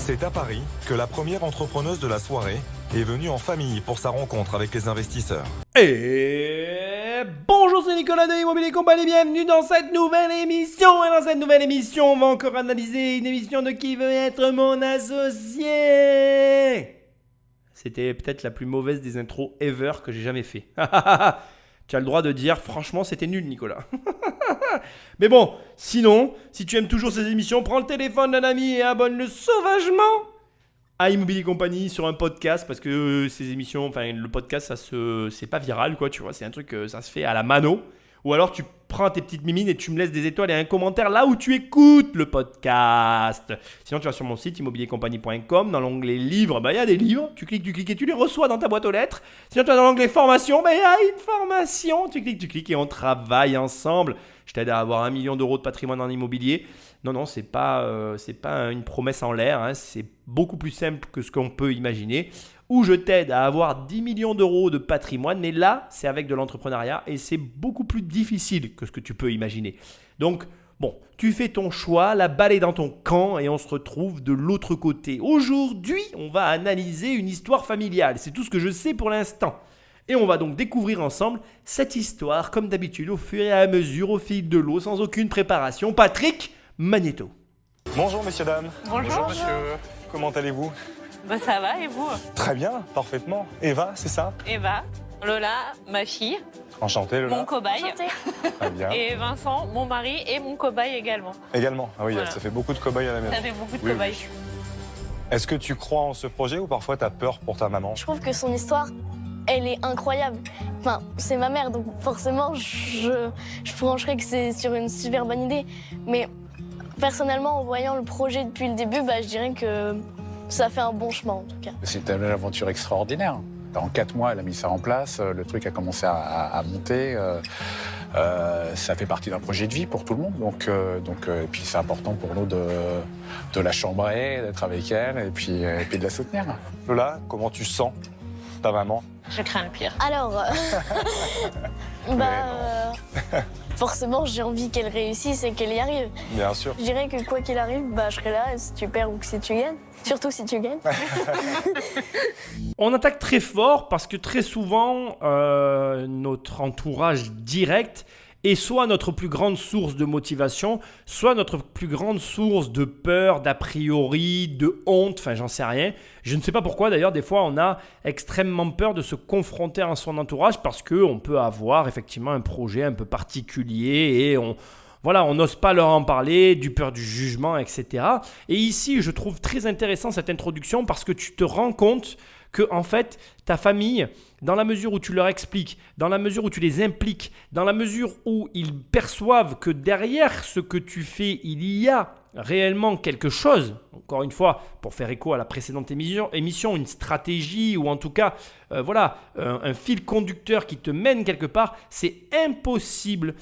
C'est à Paris que la première entrepreneuse de la soirée est venue en famille pour sa rencontre avec les investisseurs. Et bonjour, c'est Nicolas de Immobilier Compagnie, bienvenue dans cette nouvelle émission. Et dans cette nouvelle émission, on va encore analyser une émission de Qui veut être mon associé. C'était peut-être la plus mauvaise des intros ever que j'ai jamais fait. Tu as le droit de dire, franchement, c'était nul, Nicolas. Mais bon, sinon, si tu aimes toujours ces émissions, prends le téléphone d'un ami et abonne-le sauvagement à Immobilier Compagnie sur un podcast, parce que ces émissions, enfin le podcast, c'est pas viral, quoi, tu vois, c'est un truc, ça se fait à la mano. Ou alors tu prends tes petites mimines et tu me laisses des étoiles et un commentaire là où tu écoutes le podcast. Sinon tu vas sur mon site immobiliercompagnie.com, dans l'onglet livres, il y a des livres, tu cliques et tu les reçois dans ta boîte aux lettres. Sinon tu vas dans l'onglet formation, il y a une formation, tu cliques et on travaille ensemble. Je t'aide à avoir 1 million d'euros de patrimoine en immobilier. Non, c'est pas une promesse en l'air, hein, c'est beaucoup plus simple que ce qu'on peut imaginer. Où je t'aide à avoir 10 millions d'euros de patrimoine, mais là, c'est avec de l'entrepreneuriat et c'est beaucoup plus difficile que ce que tu peux imaginer. Donc, bon, tu fais ton choix, la balle est dans ton camp et on se retrouve de l'autre côté. Aujourd'hui, on va analyser une histoire familiale, c'est tout ce que je sais pour l'instant. Et on va donc découvrir ensemble cette histoire, comme d'habitude, au fur et à mesure, au fil de l'eau, sans aucune préparation. Patrick Magnéto. Bonjour messieurs, dames. Bonjour monsieur. Comment allez-vous ? Ça va et vous? Très bien, parfaitement. Eva, c'est ça ? Eva, Lola, ma fille, Enchanté Lola. mon cobaye. Très bien. Et Vincent, mon mari et mon cobaye également. Également, ah oui, Voilà. ça fait beaucoup de cobayes à la maison. Ça fait beaucoup de Oui, cobayes. oui. Est-ce que tu crois en ce projet ou parfois tu as peur pour ta maman ? Je trouve que son histoire, elle est incroyable. Enfin, c'est ma mère, donc forcément, je pencherais que c'est sur une super bonne idée. Mais personnellement, en voyant le projet depuis le début, je dirais que ça fait un bon chemin en tout cas. C'est une aventure extraordinaire. En 4 mois, elle a mis ça en place, le truc a commencé à monter. Ça fait partie d'un projet de vie pour tout le monde. Et puis c'est important pour nous de la chambrer, d'être avec elle et puis de la soutenir. Lola, comment tu sens ta maman ? Je crains le pire. Alors, forcément, j'ai envie qu'elle réussisse et qu'elle y arrive. Bien sûr. Je dirais que quoi qu'il arrive, je serai là si tu perds ou que si tu gagnes. Surtout si tu gagnes. On attaque très fort parce que très souvent, notre entourage direct est soit notre plus grande source de motivation, soit notre plus grande source de peur, d'a priori, de honte, enfin j'en sais rien. Je ne sais pas pourquoi d'ailleurs, des fois on a extrêmement peur de se confronter à son entourage parce qu'on peut avoir effectivement un projet un peu particulier et on n'ose pas leur en parler, du peur du jugement, etc. Et ici, je trouve très intéressant cette introduction parce que tu te rends compte que en fait, ta famille, dans la mesure où tu leur expliques, dans la mesure où tu les impliques, dans la mesure où ils perçoivent que derrière ce que tu fais, il y a réellement quelque chose, encore une fois, pour faire écho à la précédente émission, une stratégie ou en tout cas, un fil conducteur qui te mène quelque part, c'est impossible.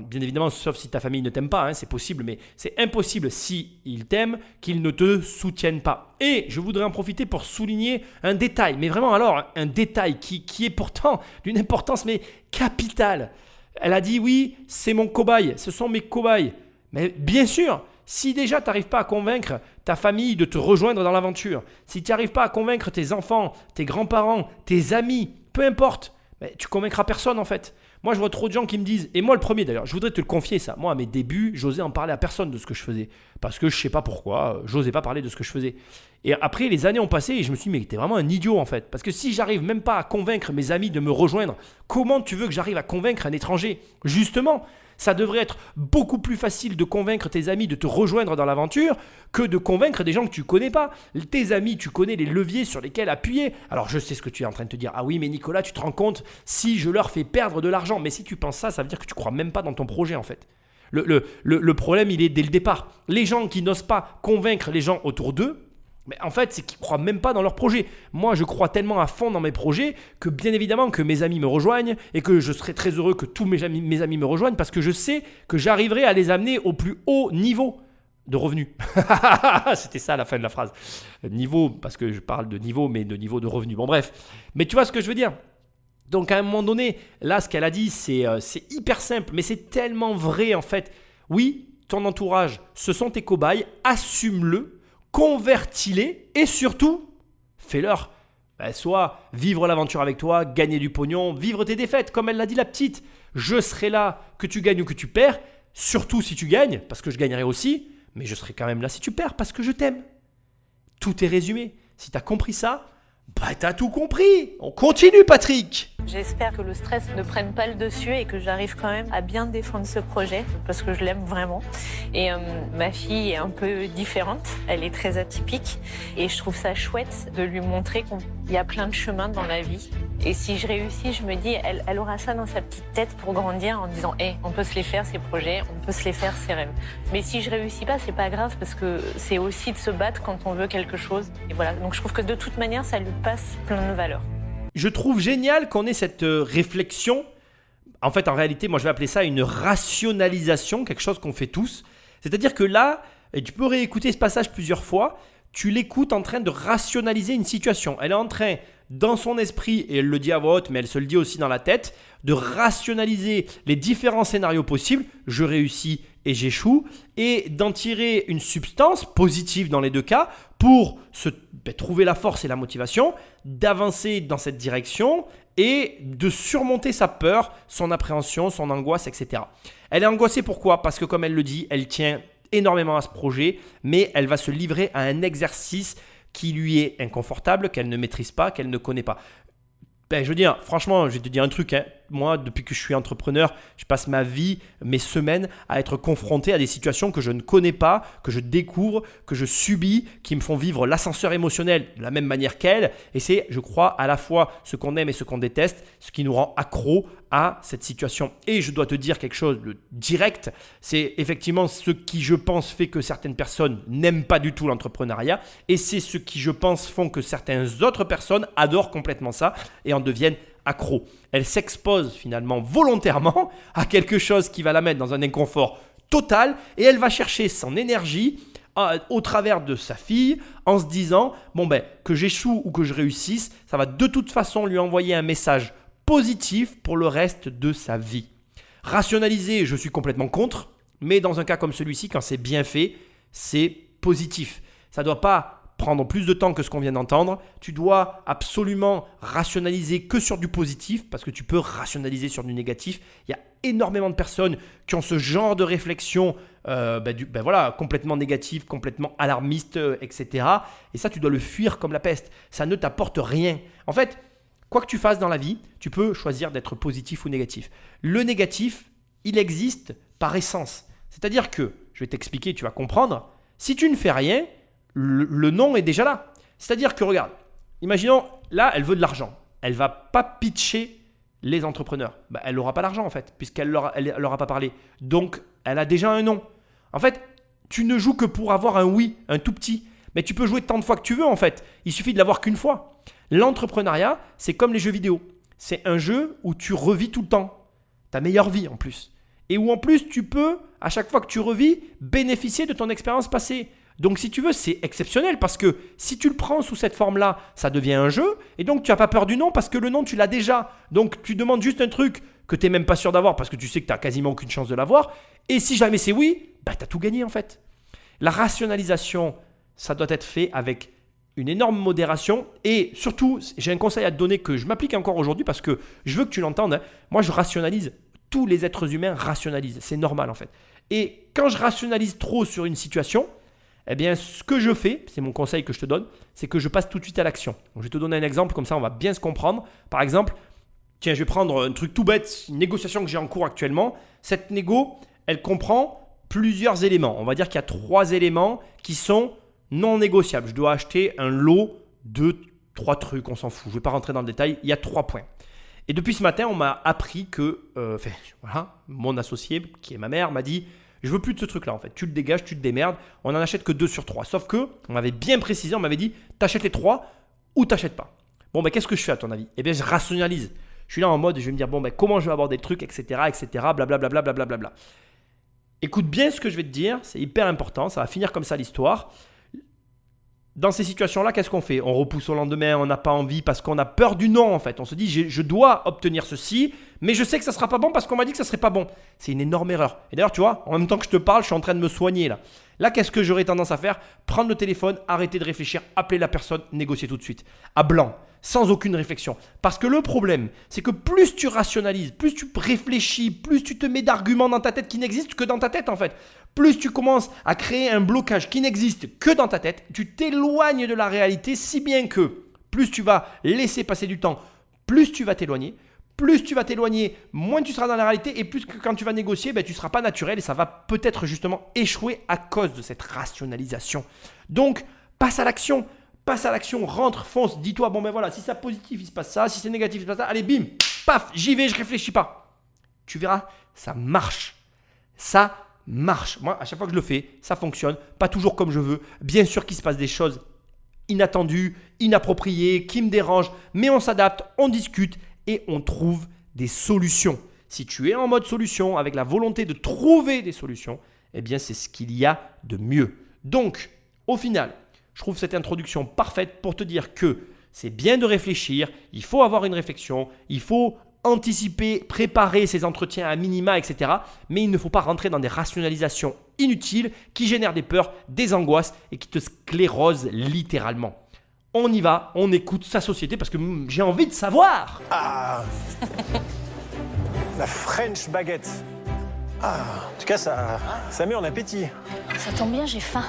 Bien évidemment, sauf si ta famille ne t'aime pas, c'est possible, mais c'est impossible s'ils t'aiment qu'ils ne te soutiennent pas. Et je voudrais en profiter pour souligner un détail, mais vraiment alors un détail qui est pourtant d'une importance mais capitale. Elle a dit oui, c'est mon cobaye, ce sont mes cobayes. Mais bien sûr, si déjà tu n'arrives pas à convaincre ta famille de te rejoindre dans l'aventure, si tu n'arrives pas à convaincre tes enfants, tes grands-parents, tes amis, peu importe, mais tu convaincras personne en fait. Moi, je vois trop de gens qui me disent, et moi le premier d'ailleurs, je voudrais te le confier ça. Moi, à mes débuts, j'osais en parler à personne de ce que je faisais. Parce que je ne sais pas pourquoi, j'osais pas parler de ce que je faisais. Et après, les années ont passé et je me suis dit, mais t'es vraiment un idiot en fait. Parce que si j'arrive même pas à convaincre mes amis de me rejoindre, comment tu veux que j'arrive à convaincre un étranger ? Justement, ça devrait être beaucoup plus facile de convaincre tes amis de te rejoindre dans l'aventure que de convaincre des gens que tu connais pas. Tes amis, tu connais les leviers sur lesquels appuyer. Alors je sais ce que tu es en train de te dire. Ah oui, mais Nicolas, tu te rends compte si je leur fais perdre de l'argent. Mais si tu penses ça, ça veut dire que tu crois même pas dans ton projet en fait. Le problème, il est dès le départ. Les gens qui n'osent pas convaincre les gens autour d'eux, mais en fait, c'est qu'ils ne croient même pas dans leur projet. Moi, je crois tellement à fond dans mes projets que bien évidemment que mes amis me rejoignent et que je serai très heureux que tous mes amis me rejoignent parce que je sais que j'arriverai à les amener au plus haut niveau de revenus. C'était ça la fin de la phrase. Niveau, parce que je parle de niveau, mais de niveau de revenus. Bon bref, mais tu vois ce que je veux dire ? Donc à un moment donné, là, ce qu'elle a dit, c'est hyper simple, mais c'est tellement vrai en fait. Oui, ton entourage, ce sont tes cobayes, assume-le. convertis-les et surtout, fais-leur soit vivre l'aventure avec toi, gagner du pognon, vivre tes défaites, comme elle l'a dit la petite. Je serai là que tu gagnes ou que tu perds, surtout si tu gagnes, parce que je gagnerai aussi, mais je serai quand même là si tu perds, parce que je t'aime. Tout est résumé. Si tu as compris ça, tu as tout compris. On continue, Patrick. J'espère que le stress ne prenne pas le dessus et que j'arrive quand même à bien défendre ce projet parce que je l'aime vraiment. Et ma fille est un peu différente, elle est très atypique et je trouve ça chouette de lui montrer qu'il y a plein de chemins dans la vie. Et si je réussis, je me dis, elle aura ça dans sa petite tête pour grandir en disant « on peut se les faire ces projets, on peut se les faire ces rêves ». Mais si je réussis pas, c'est pas grave parce que c'est aussi de se battre quand on veut quelque chose. Et voilà, donc je trouve que de toute manière, ça lui passe plein de valeurs. Je trouve génial qu'on ait cette réflexion. En fait, en réalité, moi, je vais appeler ça une rationalisation, quelque chose qu'on fait tous. C'est-à-dire que là, et tu peux réécouter ce passage plusieurs fois, tu l'écoutes en train de rationaliser une situation. Elle est en train, dans son esprit, et elle le dit à voix haute, mais elle se le dit aussi dans la tête, de rationaliser les différents scénarios possibles. Je réussis et j'échoue. Et d'en tirer une substance positive dans les deux cas pour trouver la force et la motivation, d'avancer dans cette direction et de surmonter sa peur, son appréhension, son angoisse, etc. Elle est angoissée pourquoi ? Parce que comme elle le dit, elle tient énormément à ce projet, mais elle va se livrer à un exercice qui lui est inconfortable, qu'elle ne maîtrise pas, qu'elle ne connaît pas. Je veux dire, franchement, je vais te dire un truc. Moi, depuis que je suis entrepreneur, je passe ma vie, mes semaines à être confronté à des situations que je ne connais pas, que je découvre, que je subis, qui me font vivre l'ascenseur émotionnel de la même manière qu'elle. Et c'est, je crois, à la fois ce qu'on aime et ce qu'on déteste, ce qui nous rend accro à cette situation. Et je dois te dire quelque chose de direct, c'est effectivement ce qui, je pense, fait que certaines personnes n'aiment pas du tout l'entrepreneuriat. Et c'est ce qui, je pense, font que certaines autres personnes adorent complètement ça et en deviennent accro. Elle s'expose finalement volontairement à quelque chose qui va la mettre dans un inconfort total et elle va chercher son énergie au travers de sa fille en se disant que j'échoue ou que je réussisse, ça va de toute façon lui envoyer un message positif pour le reste de sa vie. Rationaliser, je suis complètement contre, mais dans un cas comme celui-ci, quand c'est bien fait, c'est positif. Ça ne doit pas prendre plus de temps que ce qu'on vient d'entendre. Tu dois absolument rationaliser que sur du positif parce que tu peux rationaliser sur du négatif. Il y a énormément de personnes qui ont ce genre de réflexion complètement négative, complètement alarmiste, etc. Et ça, tu dois le fuir comme la peste. Ça ne t'apporte rien. En fait, quoi que tu fasses dans la vie, tu peux choisir d'être positif ou négatif. Le négatif, il existe par essence. C'est-à-dire que, je vais t'expliquer, tu vas comprendre, si tu ne fais rien, le non est déjà là. C'est-à-dire que, regarde, imaginons, là, elle veut de l'argent. Elle ne va pas pitcher les entrepreneurs. Elle n'aura pas l'argent, en fait, puisqu'elle leur a pas parlé. Donc, elle a déjà un non. En fait, tu ne joues que pour avoir un oui, un tout petit. Mais tu peux jouer tant de fois que tu veux, en fait. Il suffit de l'avoir qu'une fois. L'entrepreneuriat, c'est comme les jeux vidéo. C'est un jeu où tu revis tout le temps. Ta meilleure vie, en plus. Et où, en plus, tu peux, à chaque fois que tu revis, bénéficier de ton expérience passée. Donc, si tu veux, c'est exceptionnel parce que si tu le prends sous cette forme-là, ça devient un jeu et donc tu n'as pas peur du non parce que le non, tu l'as déjà. Donc, tu demandes juste un truc que tu n'es même pas sûr d'avoir parce que tu sais que tu n'as quasiment aucune chance de l'avoir. Et si jamais c'est oui, tu as tout gagné en fait. La rationalisation, ça doit être fait avec une énorme modération et surtout, j'ai un conseil à te donner que je m'applique encore aujourd'hui parce que je veux que tu l'entendes. Moi, je rationalise. Tous les êtres humains rationalisent. C'est normal en fait. Et quand je rationalise trop sur une situation, eh bien, ce que je fais, c'est mon conseil que je te donne, c'est que je passe tout de suite à l'action. Donc, je vais te donner un exemple, comme ça on va bien se comprendre. Par exemple, tiens, je vais prendre un truc tout bête, une négociation que j'ai en cours actuellement. Cette négo, elle comprend plusieurs éléments. On va dire qu'il y a 3 éléments qui sont non négociables. Je dois acheter un lot de 3 trucs, on s'en fout. Je ne vais pas rentrer dans le détail, il y a 3 points. Et depuis ce matin, on m'a appris que, mon associé, qui est ma mère, m'a dit « Je veux plus de ce truc-là en fait, tu le dégages, tu te démerdes, on n'en achète que 2 sur 3. » Sauf que, on m'avait bien précisé, on m'avait dit « T'achètes les 3 ou t'achètes pas. » Bon, qu'est-ce que je fais à ton avis ? Eh bien, je rationalise. Je suis là en mode, je vais me dire comment je vais aborder le truc, etc., blablabla, blablabla. Écoute bien ce que je vais te dire, c'est hyper important, ça va finir comme ça l'histoire. Dans ces situations-là, qu'est-ce qu'on fait? On repousse au lendemain, on n'a pas envie parce qu'on a peur du non en fait. On se dit je dois obtenir ceci, mais je sais que ça ne sera pas bon parce qu'on m'a dit que ça ne serait pas bon. C'est une énorme erreur. Et d'ailleurs, tu vois, en même temps que je te parle, je suis en train de me soigner là. Là, qu'est-ce que j'aurais tendance à faire? Prendre le téléphone, arrêter de réfléchir, appeler la personne, négocier tout de suite. À blanc, sans aucune réflexion. Parce que le problème, c'est que plus tu rationalises, plus tu réfléchis, plus tu te mets d'arguments dans ta tête qui n'existent que dans ta tête en fait. Plus tu commences à créer un blocage qui n'existe que dans ta tête, tu t'éloignes de la réalité si bien que plus tu vas laisser passer du temps, plus tu vas t'éloigner. Plus tu vas t'éloigner, moins tu seras dans la réalité et plus que quand tu vas négocier, tu ne seras pas naturel et ça va peut-être justement échouer à cause de cette rationalisation. Donc, passe à l'action, rentre, fonce, dis-toi, bon ben voilà, si c'est positif, il se passe ça, si c'est négatif, il se passe ça, allez bim, paf, j'y vais, je réfléchis pas. Tu verras, ça marche. Ça marche. Moi, à chaque fois que je le fais, ça fonctionne, pas toujours comme je veux. Bien sûr qu'il se passe des choses inattendues, inappropriées, qui me dérangent, mais on s'adapte, on discute et on trouve des solutions. Si tu es en mode solution, avec la volonté de trouver des solutions, eh bien c'est ce qu'il y a de mieux. Donc, au final, je trouve cette introduction parfaite pour te dire que c'est bien de réfléchir, il faut avoir une réflexion, il faut anticiper, préparer ses entretiens à minima, etc. Mais il ne faut pas rentrer dans des rationalisations inutiles qui génèrent des peurs, des angoisses et qui te sclérosent littéralement. On y va, on écoute sa société parce que j'ai envie de savoir. Ah, la French baguette. Ah, en tout cas, ça met en appétit. Ça tombe bien, j'ai faim.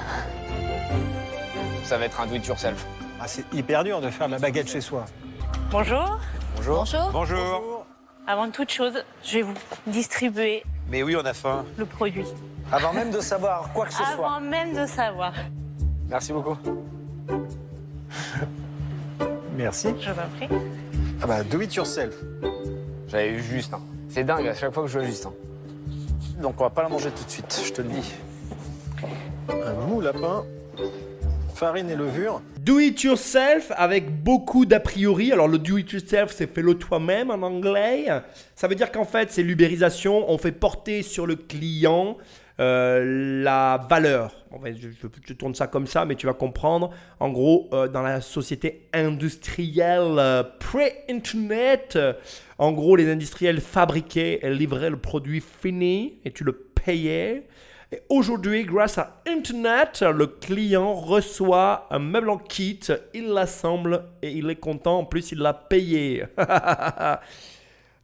Ça va être un do-it-yourself. Ah, c'est hyper dur de faire de la baguette chez soi. Bonjour. Bonjour. Bonjour. Avant toute chose, je vais vous distribuer Mais oui, on a faim. le produit. Avant même de savoir quoi que ce soit. Avant même de savoir. Merci beaucoup. Merci. Je vous en prie. Ah bah, do it yourself. J'avais eu Justin. C'est dingue, à chaque fois que je vois Justin. Donc, on va pas la manger tout de suite, je te le dis. Un mou lapin, farine et levure. Do it yourself avec beaucoup d'a priori. Alors le do it yourself, c'est fais-le toi-même en anglais. Ça veut dire qu'en fait, c'est l'ubérisation. On fait porter sur le client la valeur. En fait, je tourne ça comme ça, mais tu vas comprendre. En gros, dans la société industrielle pré-internet, en gros, les industriels fabriquaient et livraient le produit fini et tu le payais. Et aujourd'hui, grâce à Internet, le client reçoit un meuble en kit, il l'assemble et il est content. En plus, il l'a payé.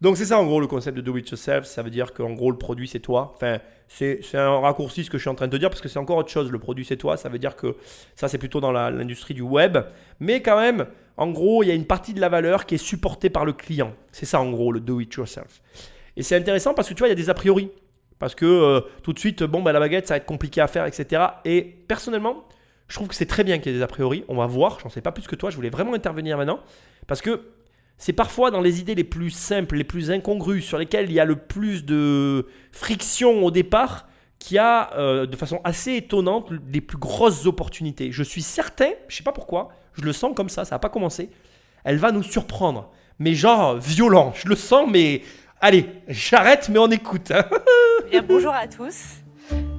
Donc, c'est ça en gros le concept de do it yourself. Ça veut dire qu'en gros, le produit, c'est toi. Enfin, c'est un raccourci ce que je suis en train de te dire parce que c'est encore autre chose. Le produit, c'est toi. Ça veut dire que ça, c'est plutôt dans l'industrie du web. Mais quand même, en gros, il y a une partie de la valeur qui est supportée par le client. C'est ça en gros le do it yourself. Et c'est intéressant parce que tu vois, il y a des a priori. Parce que tout de suite, la baguette, ça va être compliqué à faire, etc. Et personnellement, je trouve que c'est très bien qu'il y ait des a priori. On va voir, j'en sais pas plus que toi. Je voulais vraiment intervenir maintenant. Parce que c'est parfois dans les idées les plus simples, les plus incongrues, sur lesquelles il y a le plus de friction au départ, qu'il y a de façon assez étonnante les plus grosses opportunités. Je suis certain, je sais pas pourquoi, je le sens comme ça n'a pas commencé. Elle va nous surprendre. Mais genre violent, je le sens, mais... Allez, j'arrête, mais on écoute. Bien, bonjour à tous.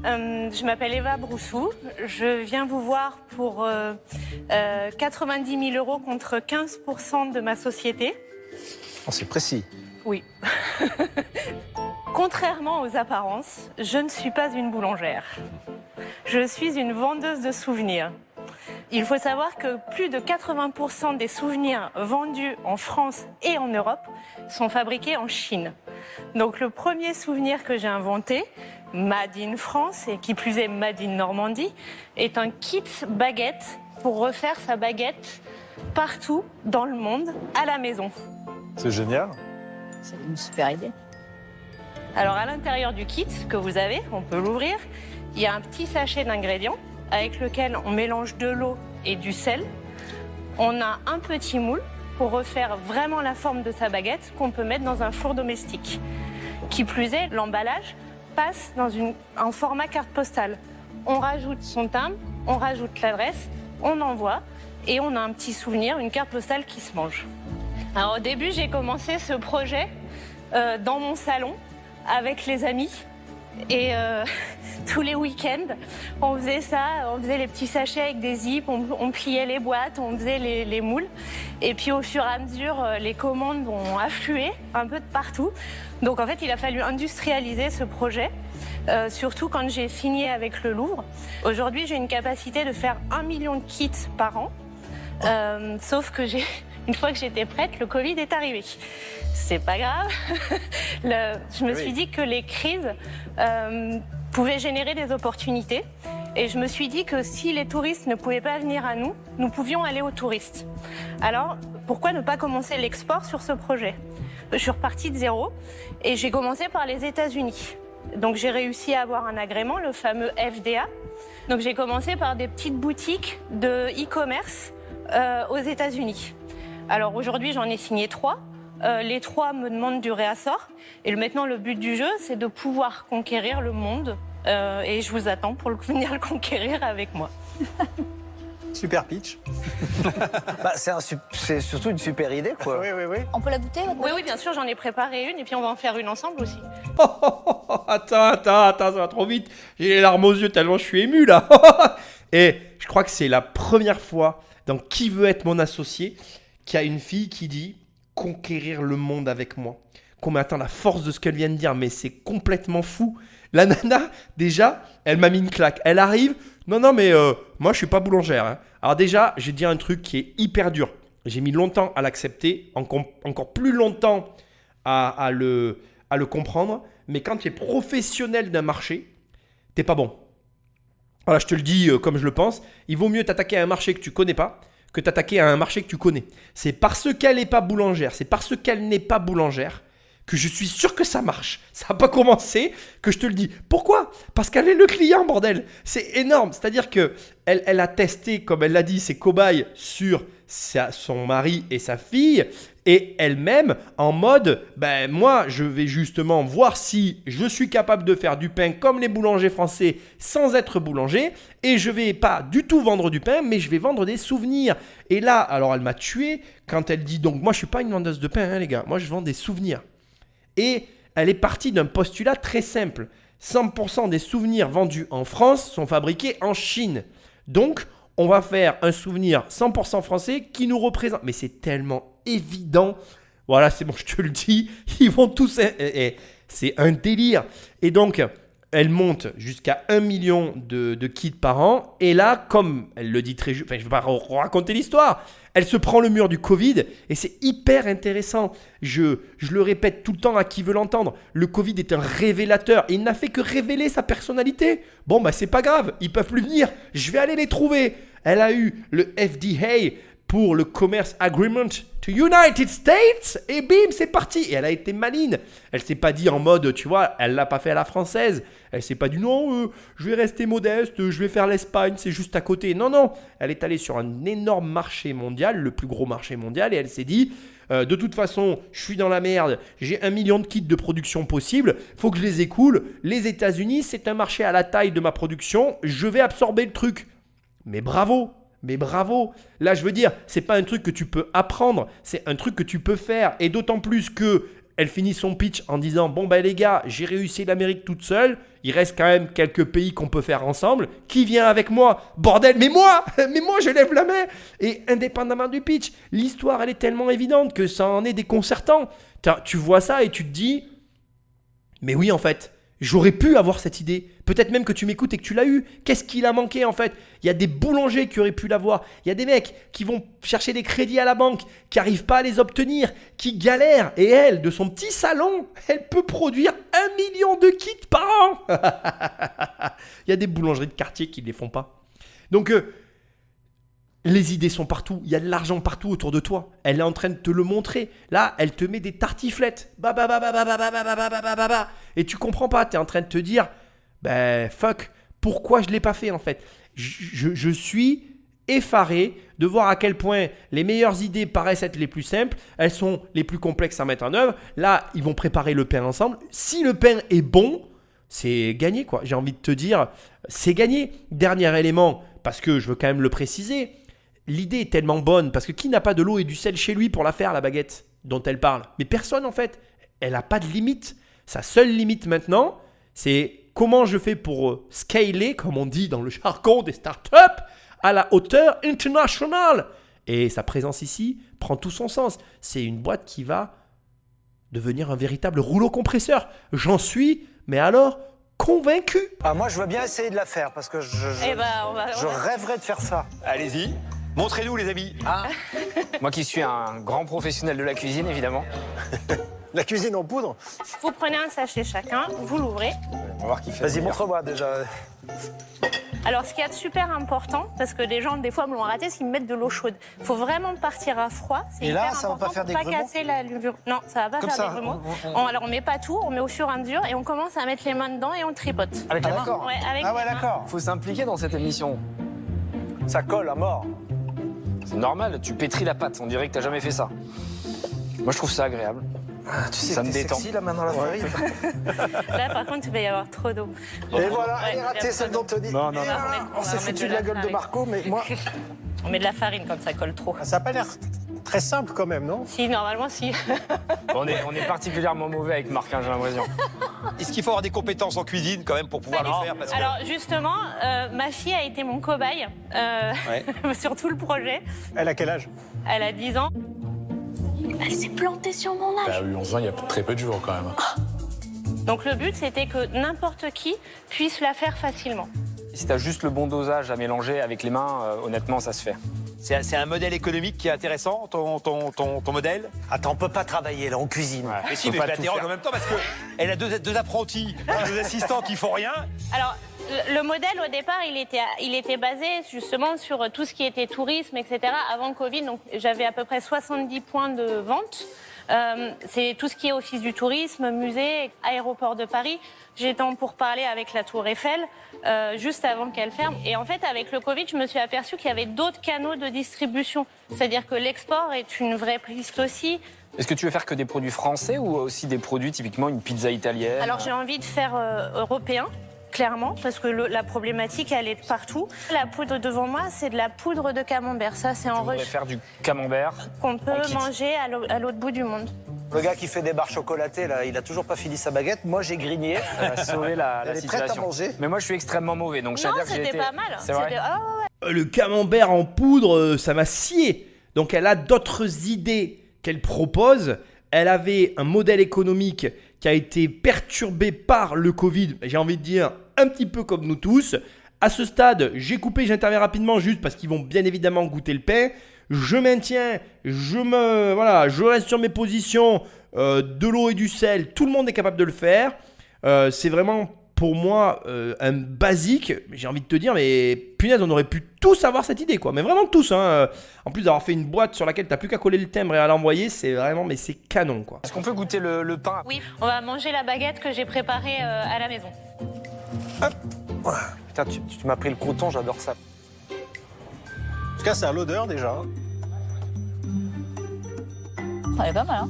Je m'appelle Eva Broussou. Je viens vous voir pour 90 000 € contre 15% de ma société. Oh, c'est précis. Oui. Contrairement aux apparences, je ne suis pas une boulangère. Je suis une vendeuse de souvenirs. Il faut savoir que plus de 80% des souvenirs vendus en France et en Europe sont fabriqués en Chine. Donc le premier souvenir que j'ai inventé, Made in France et qui plus est Made in Normandie, est un kit baguette pour refaire sa baguette partout dans le monde à la maison. C'est génial. C'est une super idée. Alors à l'intérieur du kit que vous avez, on peut l'ouvrir, il y a un petit sachet d'ingrédients avec lequel on mélange de l'eau et du sel. On a un petit moule pour refaire vraiment la forme de sa baguette qu'on peut mettre dans un four domestique. Qui plus est, l'emballage passe en format carte postale. On rajoute son timbre, on rajoute l'adresse, on envoie et on a un petit souvenir, une carte postale qui se mange. Alors au début, j'ai commencé ce projet dans mon salon avec les amis. Et tous les week-ends, on faisait ça, on faisait les petits sachets avec des zips, on pliait les boîtes, on faisait les moules. Et puis au fur et à mesure, les commandes ont afflué un peu de partout. Donc en fait, il a fallu industrialiser ce projet, surtout quand j'ai signé avec le Louvre. Aujourd'hui, j'ai une capacité de faire 1 million de kits par an. Sauf que une fois que j'étais prête, le Covid est arrivé. C'est pas grave. Je me suis dit que les crises pouvaient générer des opportunités. Et je me suis dit que si les touristes ne pouvaient pas venir à nous, nous pouvions aller aux touristes. Alors, pourquoi ne pas commencer l'export sur ce projet ? Je suis repartie de zéro et j'ai commencé par les États-Unis. Donc j'ai réussi à avoir un agrément, le fameux FDA. Donc j'ai commencé par des petites boutiques de e-commerce aux États-Unis. Alors aujourd'hui, j'en ai signé 3. Les 3 me demandent du réassort. Et maintenant, le but du jeu, c'est de pouvoir conquérir le monde. Et je vous attends pour venir le conquérir avec moi. Super pitch. C'est surtout une super idée, quoi. Oui. On peut la goûter votre Oui, bien sûr, j'en ai préparé une. Et puis on va en faire une ensemble aussi. Attends, ça va trop vite. J'ai les larmes aux yeux tellement je suis ému là. Et je crois que c'est la première fois dans Qui veut être mon associé qu'il y a une fille qui dit conquérir le monde avec moi. Qu'on attend la force de ce qu'elle vient de dire, mais c'est complètement fou. La nana, déjà, elle m'a mis une claque. Elle arrive, non, mais moi je suis pas boulangère. Hein. Alors déjà, j'ai dit un truc qui est hyper dur. J'ai mis longtemps à l'accepter, encore plus longtemps à le comprendre. Mais quand tu es professionnel d'un marché, t'es pas bon. Voilà, je te le dis comme je le pense. Il vaut mieux t'attaquer à un marché que tu connais pas que t'attaquer à un marché que tu connais. C'est parce qu'elle n'est pas boulangère, c'est parce qu'elle n'est pas boulangère que je suis sûr que ça marche. Ça n'a pas commencé que je te le dis. Pourquoi ? Parce qu'elle est le client, bordel. C'est énorme. C'est-à-dire qu'elle a testé, comme elle l'a dit, ses cobayes sur son mari et sa fille. Et elle-même en mode, moi, je vais justement voir si je suis capable de faire du pain comme les boulangers français sans être boulanger. Et je vais pas du tout vendre du pain, mais je vais vendre des souvenirs. Et là, alors elle m'a tué quand elle dit, donc moi, je suis pas une vendeuse de pain, hein, les gars. Moi, je vends des souvenirs. Et elle est partie d'un postulat très simple. 100% des souvenirs vendus en France sont fabriqués en Chine. Donc, on va faire un souvenir 100% français qui nous représente. Mais c'est tellement évident. Voilà, c'est bon, je te le dis. Ils vont tous... c'est un délire. Et donc, elle monte jusqu'à 1 million de kits par an. Et là, comme elle le dit très juste... Enfin, je ne vais pas raconter l'histoire. Elle se prend le mur du Covid. Et c'est hyper intéressant. Je le répète tout le temps à qui veut l'entendre. Le Covid est un révélateur. Et il n'a fait que révéler sa personnalité. Bon, c'est pas grave. Ils peuvent plus venir. Je vais aller les trouver. Elle a eu le FDA pour le Commerce Agreement to United States. Et bim, c'est parti. Et elle a été maline. Elle s'est pas dit en mode, tu vois, elle l'a pas fait à la française. Elle s'est pas dit non, je vais rester modeste, je vais faire l'Espagne, c'est juste à côté. Non. Elle est allée sur un énorme marché mondial, le plus gros marché mondial. Et elle s'est dit, de toute façon, je suis dans la merde. J'ai 1 million de kits de production possible. Faut que je les écoule. Les États-Unis, c'est un marché à la taille de ma production. Je vais absorber le truc. Mais bravo. Là, je veux dire, c'est pas un truc que tu peux apprendre, c'est un truc que tu peux faire. Et d'autant plus que elle finit son pitch en disant, bon les gars, j'ai réussi l'Amérique toute seule. Il reste quand même quelques pays qu'on peut faire ensemble. Qui vient avec moi ? Bordel, mais moi, je lève la main. Et indépendamment du pitch, l'histoire, elle est tellement évidente que ça en est déconcertant. Tu vois ça et tu te dis, mais oui, en fait, j'aurais pu avoir cette idée. Peut-être même que tu m'écoutes et que tu l'as eu. Qu'est-ce qu'il a manqué en fait ? Il y a des boulangers qui auraient pu l'avoir. Il y a des mecs qui vont chercher des crédits à la banque, qui n'arrivent pas à les obtenir, qui galèrent. Et elle, de son petit salon, elle peut produire 1 million de kits par an. Il y a des boulangeries de quartier qui ne les font pas. Donc, les idées sont partout. Il y a de l'argent partout autour de toi. Elle est en train de te le montrer. Là, elle te met des tartiflettes. Et tu comprends pas. Tu es en train de te dire, fuck, pourquoi je ne l'ai pas fait en fait ? Je suis effaré de voir à quel point les meilleures idées paraissent être les plus simples. Elles sont les plus complexes à mettre en œuvre. Là, ils vont préparer le pain ensemble. Si le pain est bon, c'est gagné quoi. J'ai envie de te dire, c'est gagné. Dernier élément, parce que je veux quand même le préciser. L'idée est tellement bonne parce que qui n'a pas de l'eau et du sel chez lui pour la faire, la baguette dont elle parle ? Mais personne en fait. Elle n'a pas de limite. Sa seule limite maintenant, c'est comment je fais pour scaler, comme on dit dans le jargon des startups, à la hauteur internationale. Et sa présence ici prend tout son sens. C'est une boîte qui va devenir un véritable rouleau compresseur. J'en suis, mais alors, convaincu. Ah, moi, je veux bien essayer de la faire parce que je rêverais de faire ça. Allez-y, montrez-nous les amis. Moi qui suis un grand professionnel de la cuisine, évidemment. La cuisine en poudre. Vous prenez un sachet chacun, vous l'ouvrez. On va voir qui fait. Vas-y, montre-moi déjà. Alors, ce qui est super important, parce que les gens, des fois, me l'ont raté, c'est qu'ils mettent de l'eau chaude. Il faut vraiment partir à froid. C'est Et là, hyper ça va important pas faire pour des pas grumeaux casser la levure. Non, ça va pas Comme faire ça, des grumeaux. on- Alors, on met pas tout, on met au fur et à mesure et on commence à mettre les mains dedans et on tripote. Avec la main. d'accord. Ouais, avec Ah ouais, les mains. d'accord. Faut s'impliquer dans cette émission. Ça colle à mort. C'est normal, tu pétris la pâte, on dirait que t'as jamais fait ça. Moi, je trouve ça agréable. Tu sais Ça que me t'es détend. sexy, la main dans la farine. Là, par contre, il va y avoir trop d'eau. Et voilà, Ouais, elle est ratée, celle d'Anthony. Non, non, Et non. voilà, On on va s'est remettre foutu de de la la gueule de farine. Marco, mais moi, On met de la farine quand ça colle trop. ça n'a pas l'air très simple quand même, non? Si, normalement, si. On est particulièrement mauvais avec Marc, hein, j'ai l'impression. Est-ce qu'il faut avoir des compétences en cuisine quand même pour pouvoir le faire parce que... Alors, justement, ma fille a été mon cobaye sur tout le projet. Elle a quel âge? Elle a 10 ans. Elle s'est plantée sur mon âge. Elle a eu 11 ans il y a très peu de jours quand même. Donc, le but, c'était que n'importe qui puisse la faire facilement. Si t'as juste le bon dosage à mélanger avec les mains, honnêtement, ça se fait. C'est un modèle économique qui est intéressant, ton modèle. Attends, on peut pas travailler là, on cuisine. Mais si, mais Faut je pas tout l'interroge faire. en même temps parce qu'elle a deux apprentis, deux assistants qui font rien. Alors, le modèle, au départ, il était basé justement sur tout ce qui était tourisme, etc. Avant le Covid, donc j'avais à peu près 70 points de vente. C'est tout ce qui est office du tourisme, musée, aéroport de Paris. J'étais en pourparlers avec la Tour Eiffel juste avant qu'elle ferme. Et en fait, avec le Covid, je me suis aperçue qu'il y avait d'autres canaux de distribution. C'est-à-dire que l'export est une vraie piste aussi. Est-ce que tu veux faire que des produits français ou aussi des produits, typiquement une pizza italienne? Alors j'ai envie de faire européen, clairement, parce que la problématique, elle est partout. La poudre devant moi, c'est de la poudre de camembert. Ça, c'est en On pourrait rush faire du camembert. qu'on peut kit. manger à l'autre bout du monde. Le gars qui fait des barres chocolatées, là, il a toujours pas fini sa baguette. Moi, j'ai grigné. Ça va sauver la Elle est prête à situation. manger. Mais moi, je suis extrêmement mauvais, donc je Non, veux dire que j'ai c'était été... pas mal. C'est vrai. C'était- ah, ouais, ouais. Le camembert en poudre, ça m'a scié. Donc elle a d'autres idées qu'elle propose. Elle avait un modèle économique qui a été perturbé par le Covid. J'ai envie de dire un petit peu comme nous tous. À ce stade, j'ai coupé, j'interviens rapidement juste parce qu'ils vont bien évidemment goûter le pain. Je maintiens, je reste sur mes positions, de l'eau et du sel. Tout le monde est capable de le faire. C'est vraiment pour moi un basique. J'ai envie de te dire, mais punaise, on aurait pu tous avoir cette idée, quoi. Mais vraiment tous, hein. En plus d'avoir fait une boîte sur laquelle t'as plus qu'à coller le timbre et à l'envoyer, c'est vraiment, mais c'est canon, quoi. Est-ce qu'on peut goûter le pain? Oui, on va manger la baguette que j'ai préparée à la maison. Putain, tu m'as pris le coton, j'adore ça. En tout cas, ça a l'odeur déjà. Elle est pas mal, hein.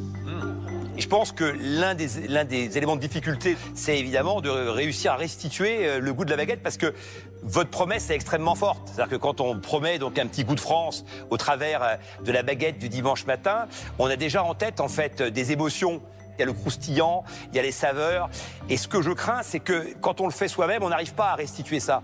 Et je pense que l'un des éléments de difficulté, c'est évidemment de réussir à restituer le goût de la baguette parce que votre promesse est extrêmement forte. C'est-à-dire que quand on promet donc un petit goût de France au travers de la baguette du dimanche matin, on a déjà en tête en fait des émotions. Il y a le croustillant, il y a les saveurs. Et ce que je crains, c'est que quand on le fait soi-même, on n'arrive pas à restituer ça.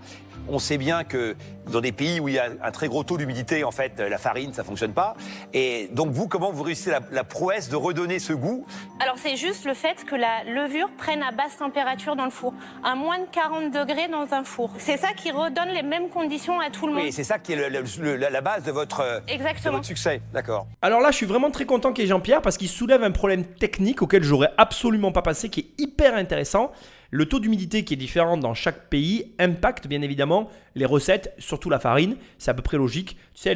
On sait bien que dans des pays où il y a un très gros taux d'humidité, en fait, la farine, ça fonctionne pas. Et donc vous, comment vous réussissez la prouesse de redonner ce goût? Alors c'est juste le fait que la levure prenne à basse température dans le four, à moins de 40 degrés dans un four. C'est ça qui redonne les mêmes conditions à tout le monde. Oui, c'est ça qui est la base de votre Exactement. succès. D'accord. Alors là, je suis vraiment très content qu'il y ait Jean-Pierre parce qu'il soulève un problème technique auquel j'aurais absolument pas passé, qui est hyper intéressant. Le taux d'humidité qui est différent dans chaque pays impacte bien évidemment les recettes, surtout la farine. C'est à peu près logique. Tu sais,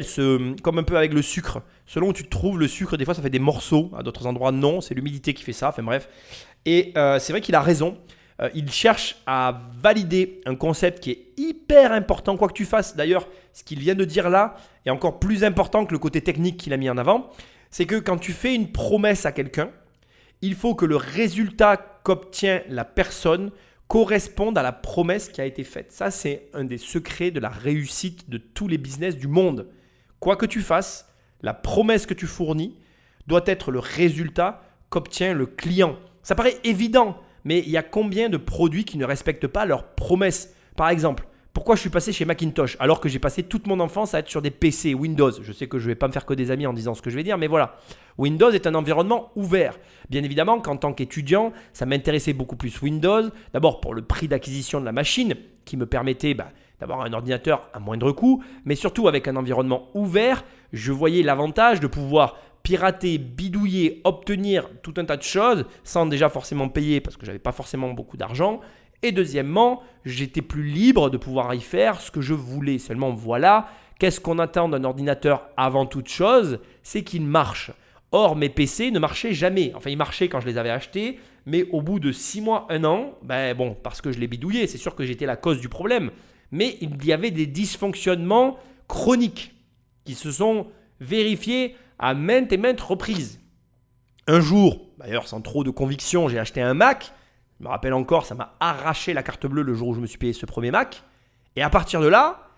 comme un peu avec le sucre. Selon où tu trouves le sucre, des fois ça fait des morceaux. À d'autres endroits, non. C'est l'humidité qui fait ça. Enfin bref. Et c'est vrai qu'il a raison. Il cherche à valider un concept qui est hyper important, quoi que tu fasses. D'ailleurs, ce qu'il vient de dire là est encore plus important que le côté technique qu'il a mis en avant. C'est que quand tu fais une promesse à quelqu'un, il faut que le résultat qu'obtient la personne corresponde à la promesse qui a été faite. Ça, c'est un des secrets de la réussite de tous les business du monde. Quoi que tu fasses, la promesse que tu fournis doit être le résultat qu'obtient le client. Ça paraît évident, mais il y a combien de produits qui ne respectent pas leurs promesses? Par exemple, pourquoi je suis passé chez Macintosh alors que j'ai passé toute mon enfance à être sur des PC Windows? Je sais que je ne vais pas me faire que des amis en disant ce que je vais dire, mais voilà. Windows est un environnement ouvert. Bien évidemment qu'en tant qu'étudiant, ça m'intéressait beaucoup plus Windows. D'abord pour le prix d'acquisition de la machine qui me permettait d'avoir un ordinateur à moindre coût, mais surtout avec un environnement ouvert, je voyais l'avantage de pouvoir pirater, bidouiller, obtenir tout un tas de choses sans déjà forcément payer parce que j'avais pas forcément beaucoup d'argent. Et deuxièmement, j'étais plus libre de pouvoir y faire ce que je voulais. Seulement voilà, qu'est-ce qu'on attend d'un ordinateur avant toute chose? C'est qu'il marche. Or, mes PC ne marchaient jamais. Enfin, ils marchaient quand je les avais achetés, mais au bout de 6 mois, 1 an, parce que je les bidouillais, c'est sûr que j'étais la cause du problème. Mais il y avait des dysfonctionnements chroniques qui se sont vérifiés à maintes et maintes reprises. Un jour, d'ailleurs sans trop de conviction, j'ai acheté un Mac. Je me rappelle encore, ça m'a arraché la carte bleue le jour où je me suis payé ce premier Mac. Et à partir de là,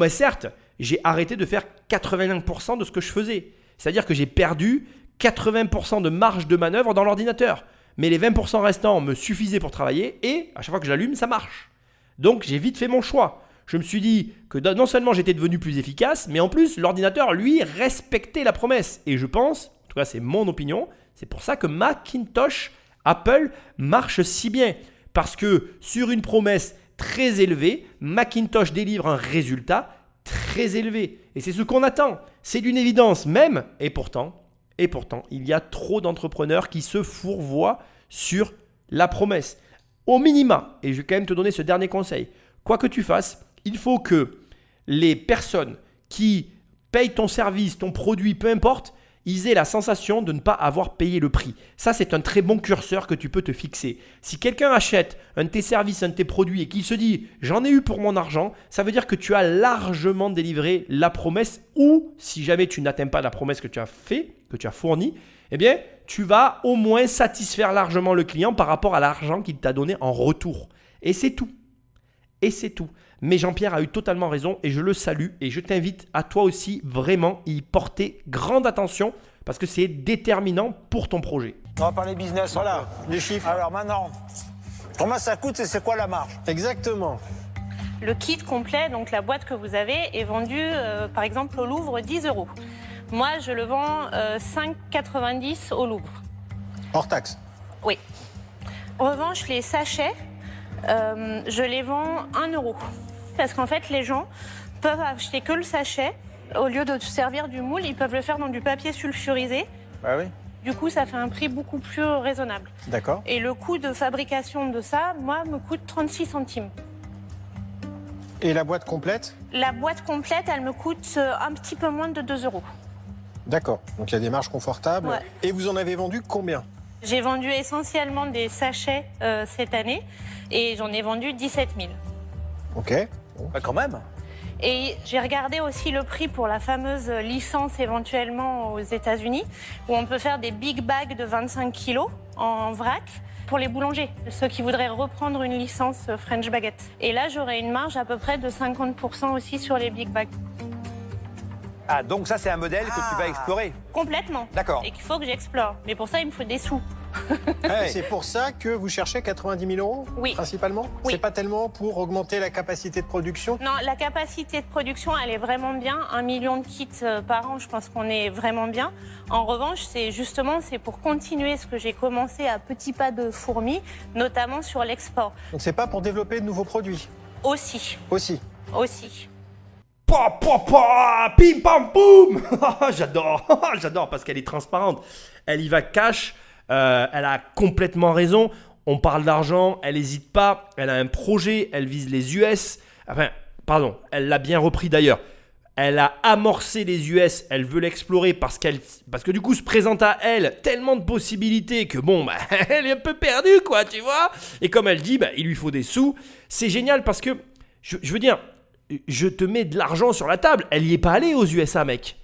certes, j'ai arrêté de faire 81% de ce que je faisais. C'est-à-dire que j'ai perdu 80% de marge de manœuvre dans l'ordinateur. Mais les 20% restants me suffisaient pour travailler et à chaque fois que j'allume, ça marche. Donc j'ai vite fait mon choix. Je me suis dit que non seulement j'étais devenu plus efficace, mais en plus l'ordinateur, lui, respectait la promesse. Et je pense, en tout cas c'est mon opinion, c'est pour ça que Macintosh, Apple marche si bien. Parce que sur une promesse très élevée, Macintosh délivre un résultat très élevé. Et c'est ce qu'on attend. C'est d'une évidence même. Et pourtant, il y a trop d'entrepreneurs qui se fourvoient sur la promesse. Au minima, et je vais quand même te donner ce dernier conseil, quoi que tu fasses, il faut que les personnes qui payent ton service, ton produit, peu importe, ils aient la sensation de ne pas avoir payé le prix. Ça, c'est un très bon curseur que tu peux te fixer. Si quelqu'un achète un de tes services, un de tes produits et qu'il se dit « j'en ai eu pour mon argent », ça veut dire que tu as largement délivré la promesse ou si jamais tu n'atteins pas la promesse que tu as fait, que tu as fournie, eh bien, tu vas au moins satisfaire largement le client par rapport à l'argent qu'il t'a donné en retour. Et c'est tout. Mais Jean-Pierre a eu totalement raison et je le salue et je t'invite à toi aussi vraiment y porter grande attention parce que c'est déterminant pour ton projet. On va parler business. Voilà, les chiffres. Alors maintenant, comment ça coûte et c'est quoi la marge? Exactement. Le kit complet, donc la boîte que vous avez, est vendu par exemple au Louvre 10 €. Moi, je le vends 5,90 € au Louvre. Hors taxe. Oui. En revanche, les sachets, je les vends 1 €. Parce qu'en fait, les gens peuvent acheter que le sachet. Au lieu de servir du moule, ils peuvent le faire dans du papier sulfurisé. Ah oui. Du coup, ça fait un prix beaucoup plus raisonnable. D'accord. Et le coût de fabrication de ça, moi, me coûte 36 centimes. Et la boîte complète? La boîte complète, elle me coûte un petit peu moins de 2 €. D'accord. Donc il y a des marges confortables. Ouais. Et vous en avez vendu combien? J'ai vendu essentiellement des sachets cette année et j'en ai vendu 17 000. Ok. Bah, quand même. Et j'ai regardé aussi le prix pour la fameuse licence éventuellement aux États-Unis où on peut faire des big bags de 25 kilos en vrac pour les boulangers, ceux qui voudraient reprendre une licence French Baguette. Et là, j'aurai une marge à peu près de 50% aussi sur les big bags. Ah, donc ça, c'est un modèle que tu vas explorer. Complètement. D'accord. Et qu'il faut que j'explore. Mais pour ça, il me faut des sous. C'est pour ça que vous cherchez 90 000 €? Oui. Principalement? Oui. C'est pas tellement pour augmenter la capacité de production? Non, la capacité de production, elle est vraiment bien. 1 million de kits par an, je pense qu'on est vraiment bien. En revanche, c'est pour continuer ce que j'ai commencé à petits pas de fourmi, notamment sur l'export. Donc c'est pas pour développer de nouveaux produits? Aussi. Aussi. Pim pam boum. J'adore parce qu'elle est transparente. Elle y va cash. Elle a complètement raison. On parle d'argent, elle n'hésite pas. Elle a un projet, elle vise les US. Elle l'a bien repris d'ailleurs. Elle a amorcé les US, elle veut l'explorer parce que du coup se présente à elle tellement de possibilités que elle est un peu perdue quoi, tu vois. Et comme elle dit, il lui faut des sous. C'est génial parce que, je veux dire, je te mets de l'argent sur la table. Elle n'y est pas allée aux USA, mec.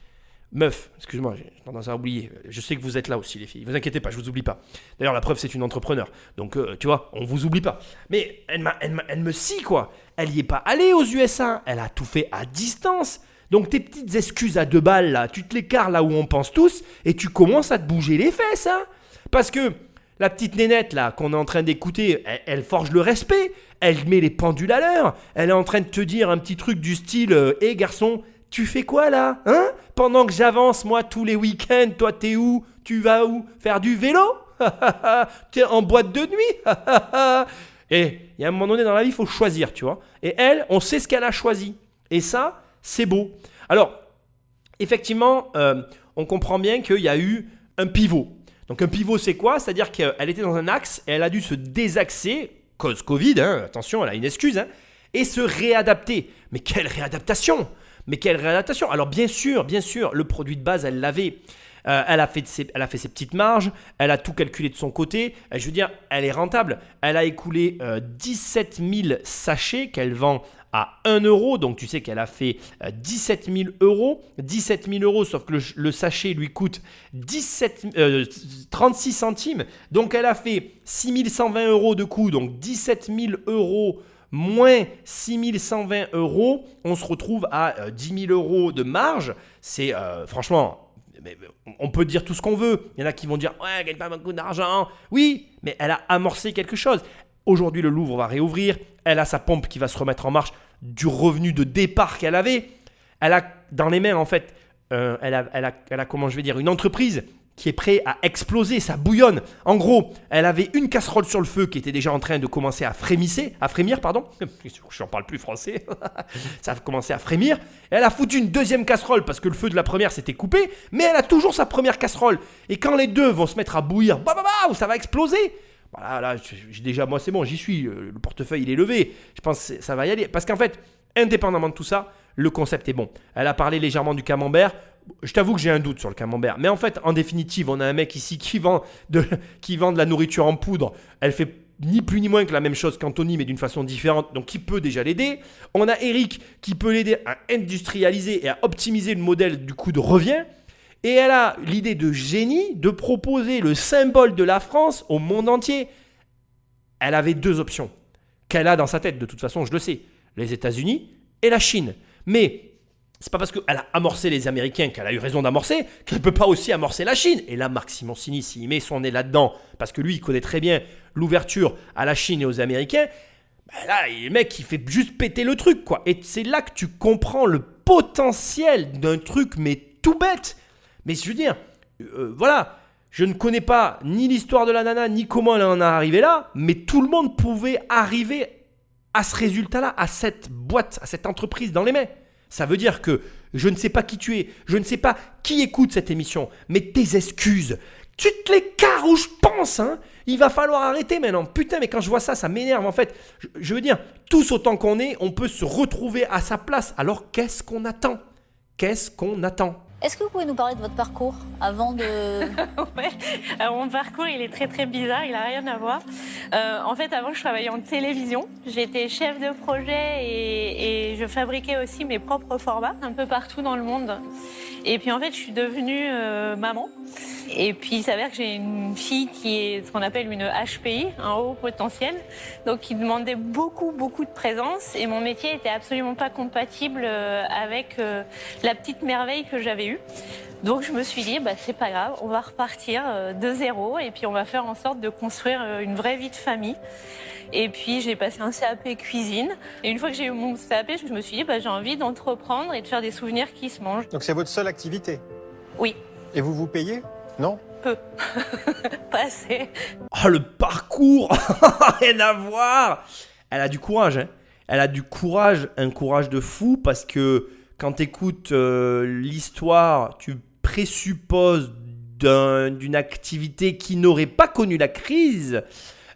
Meuf, excuse-moi, j'ai tendance à oublier. Je sais que vous êtes là aussi, les filles. Vous inquiétez pas, je vous oublie pas. D'ailleurs, la preuve, c'est une entrepreneur. Donc, tu vois, on vous oublie pas. Mais elle me scie, quoi. Elle n'y est pas allée aux USA. Elle a tout fait à distance. Donc, tes petites excuses à 2 balles, là, tu te l'écartes là où on pense tous et tu commences à te bouger les fesses, hein. Parce que La petite nénette là qu'on est en train d'écouter, elle forge le respect. Elle met les pendules à l'heure. Elle est en train de te dire un petit truc du style « Hé garçon, tu fais quoi là, hein? Pendant que j'avance moi tous les week-ends, toi t'es où? Tu vas où? Faire du vélo? T'es en boîte de nuit? » Et il y a un moment donné dans la vie, il faut choisir, tu vois. Et elle, on sait ce qu'elle a choisi. Et ça, c'est beau. Alors, effectivement, on comprend bien qu'il y a eu un pivot. Donc un pivot, c'est quoi? C'est-à-dire qu'elle était dans un axe et elle a dû se désaxer, cause Covid, hein, attention, elle a une excuse, hein, et se réadapter. Mais quelle réadaptation! Alors bien sûr, le produit de base, elle l'avait. Elle a fait ses petites marges, elle a tout calculé de son côté. Je veux dire, elle est rentable. Elle a écoulé 17 000 sachets qu'elle vend à 1 euro. Donc tu sais qu'elle a fait 17 000 euros. 17 000 euros, sauf que le sachet lui coûte 36 centimes. Donc elle a fait 6 120 euros de coût, donc 17 000 euros moins 6 120 euros. On se retrouve à 10 000 euros de marge. C'est franchement... Mais on peut dire tout ce qu'on veut. Il y en a qui vont dire « Ouais, elle gagne pas beaucoup d'argent. » Oui, mais elle a amorcé quelque chose. Aujourd'hui, le Louvre va réouvrir. Elle a sa pompe qui va se remettre en marche du revenu de départ qu'elle avait. Elle a dans les mains, en fait, elle a comment je vais dire, une entreprise qui est prête à exploser. Ça bouillonne. En gros, elle avait une casserole sur le feu qui était déjà en train de commencer à frémir, pardon. Je n'en parle plus français. Ça a commencé à frémir. Elle a foutu une deuxième casserole parce que le feu de la première s'était coupé, mais elle a toujours sa première casserole. Et quand les deux vont se mettre à bouillir, ça va exploser. Voilà, là, déjà, moi, c'est bon, j'y suis. Le portefeuille, il est levé. Je pense que ça va y aller. Parce qu'en fait, indépendamment de tout ça, le concept est bon. Elle a parlé légèrement du camembert. Je t'avoue que j'ai un doute sur le camembert. Mais en fait, en définitive, on a un mec ici qui vend de la nourriture en poudre. Elle fait ni plus ni moins que la même chose qu'Anthony, mais d'une façon différente. Donc, qui peut déjà l'aider. On a Eric qui peut l'aider à industrialiser et à optimiser le modèle du coût de revient. Et elle a l'idée de génie de proposer le symbole de la France au monde entier. Elle avait deux options qu'elle a dans sa tête, de toute façon, je le sais. Les États-Unis et la Chine. Mais c'est pas parce qu'elle a amorcé les Américains qu'elle a eu raison d'amorcer qu'elle ne peut pas aussi amorcer la Chine. Et là, Marc Simoncini, s'il met son nez là-dedans, parce que lui, il connaît très bien l'ouverture à la Chine et aux Américains, ben là, le mec, il fait juste péter le truc, quoi. Et c'est là que tu comprends le potentiel d'un truc, mais tout bête. Mais je veux dire, voilà, je ne connais pas ni l'histoire de la nana, ni comment elle en est arrivée là, mais tout le monde pouvait arriver à ce résultat-là, à cette boîte, à cette entreprise dans les mains. Ça veut dire que je ne sais pas qui tu es, je ne sais pas qui écoute cette émission, mais tes excuses, toutes les quarts où je pense, hein, il va falloir arrêter maintenant. Putain, mais quand je vois ça, ça m'énerve en fait. Je veux dire, tous autant qu'on est, on peut se retrouver à sa place. Alors qu'est-ce qu'on attend? Est-ce que vous pouvez nous parler de votre parcours avant de... Ouais. Alors, mon parcours, il est très très bizarre, il n'a rien à voir. En fait, avant, je travaillais en télévision. J'étais chef de projet et je fabriquais aussi mes propres formats un peu partout dans le monde. Et puis en fait, je suis devenue maman. Et puis il s'avère que j'ai une fille qui est ce qu'on appelle une HPI, un haut potentiel, donc qui demandait beaucoup de présence. Et mon métier était absolument pas compatible avec la petite merveille que j'avais eue. Donc je me suis dit, c'est pas grave, on va repartir de zéro et puis on va faire en sorte de construire une vraie vie de famille. Et puis j'ai passé un CAP cuisine. Et une fois que j'ai eu mon CAP, je me suis dit, j'ai envie d'entreprendre et de faire des souvenirs qui se mangent. Donc c'est votre seule activité? Oui. Et vous vous payez? Non? Peu. Pas assez. Oh, le parcours. Rien à voir. Elle a du courage, hein. Elle a du courage, un courage de fou, parce que quand tu écoutes l'histoire, tu présupposes d'une activité qui n'aurait pas connu la crise.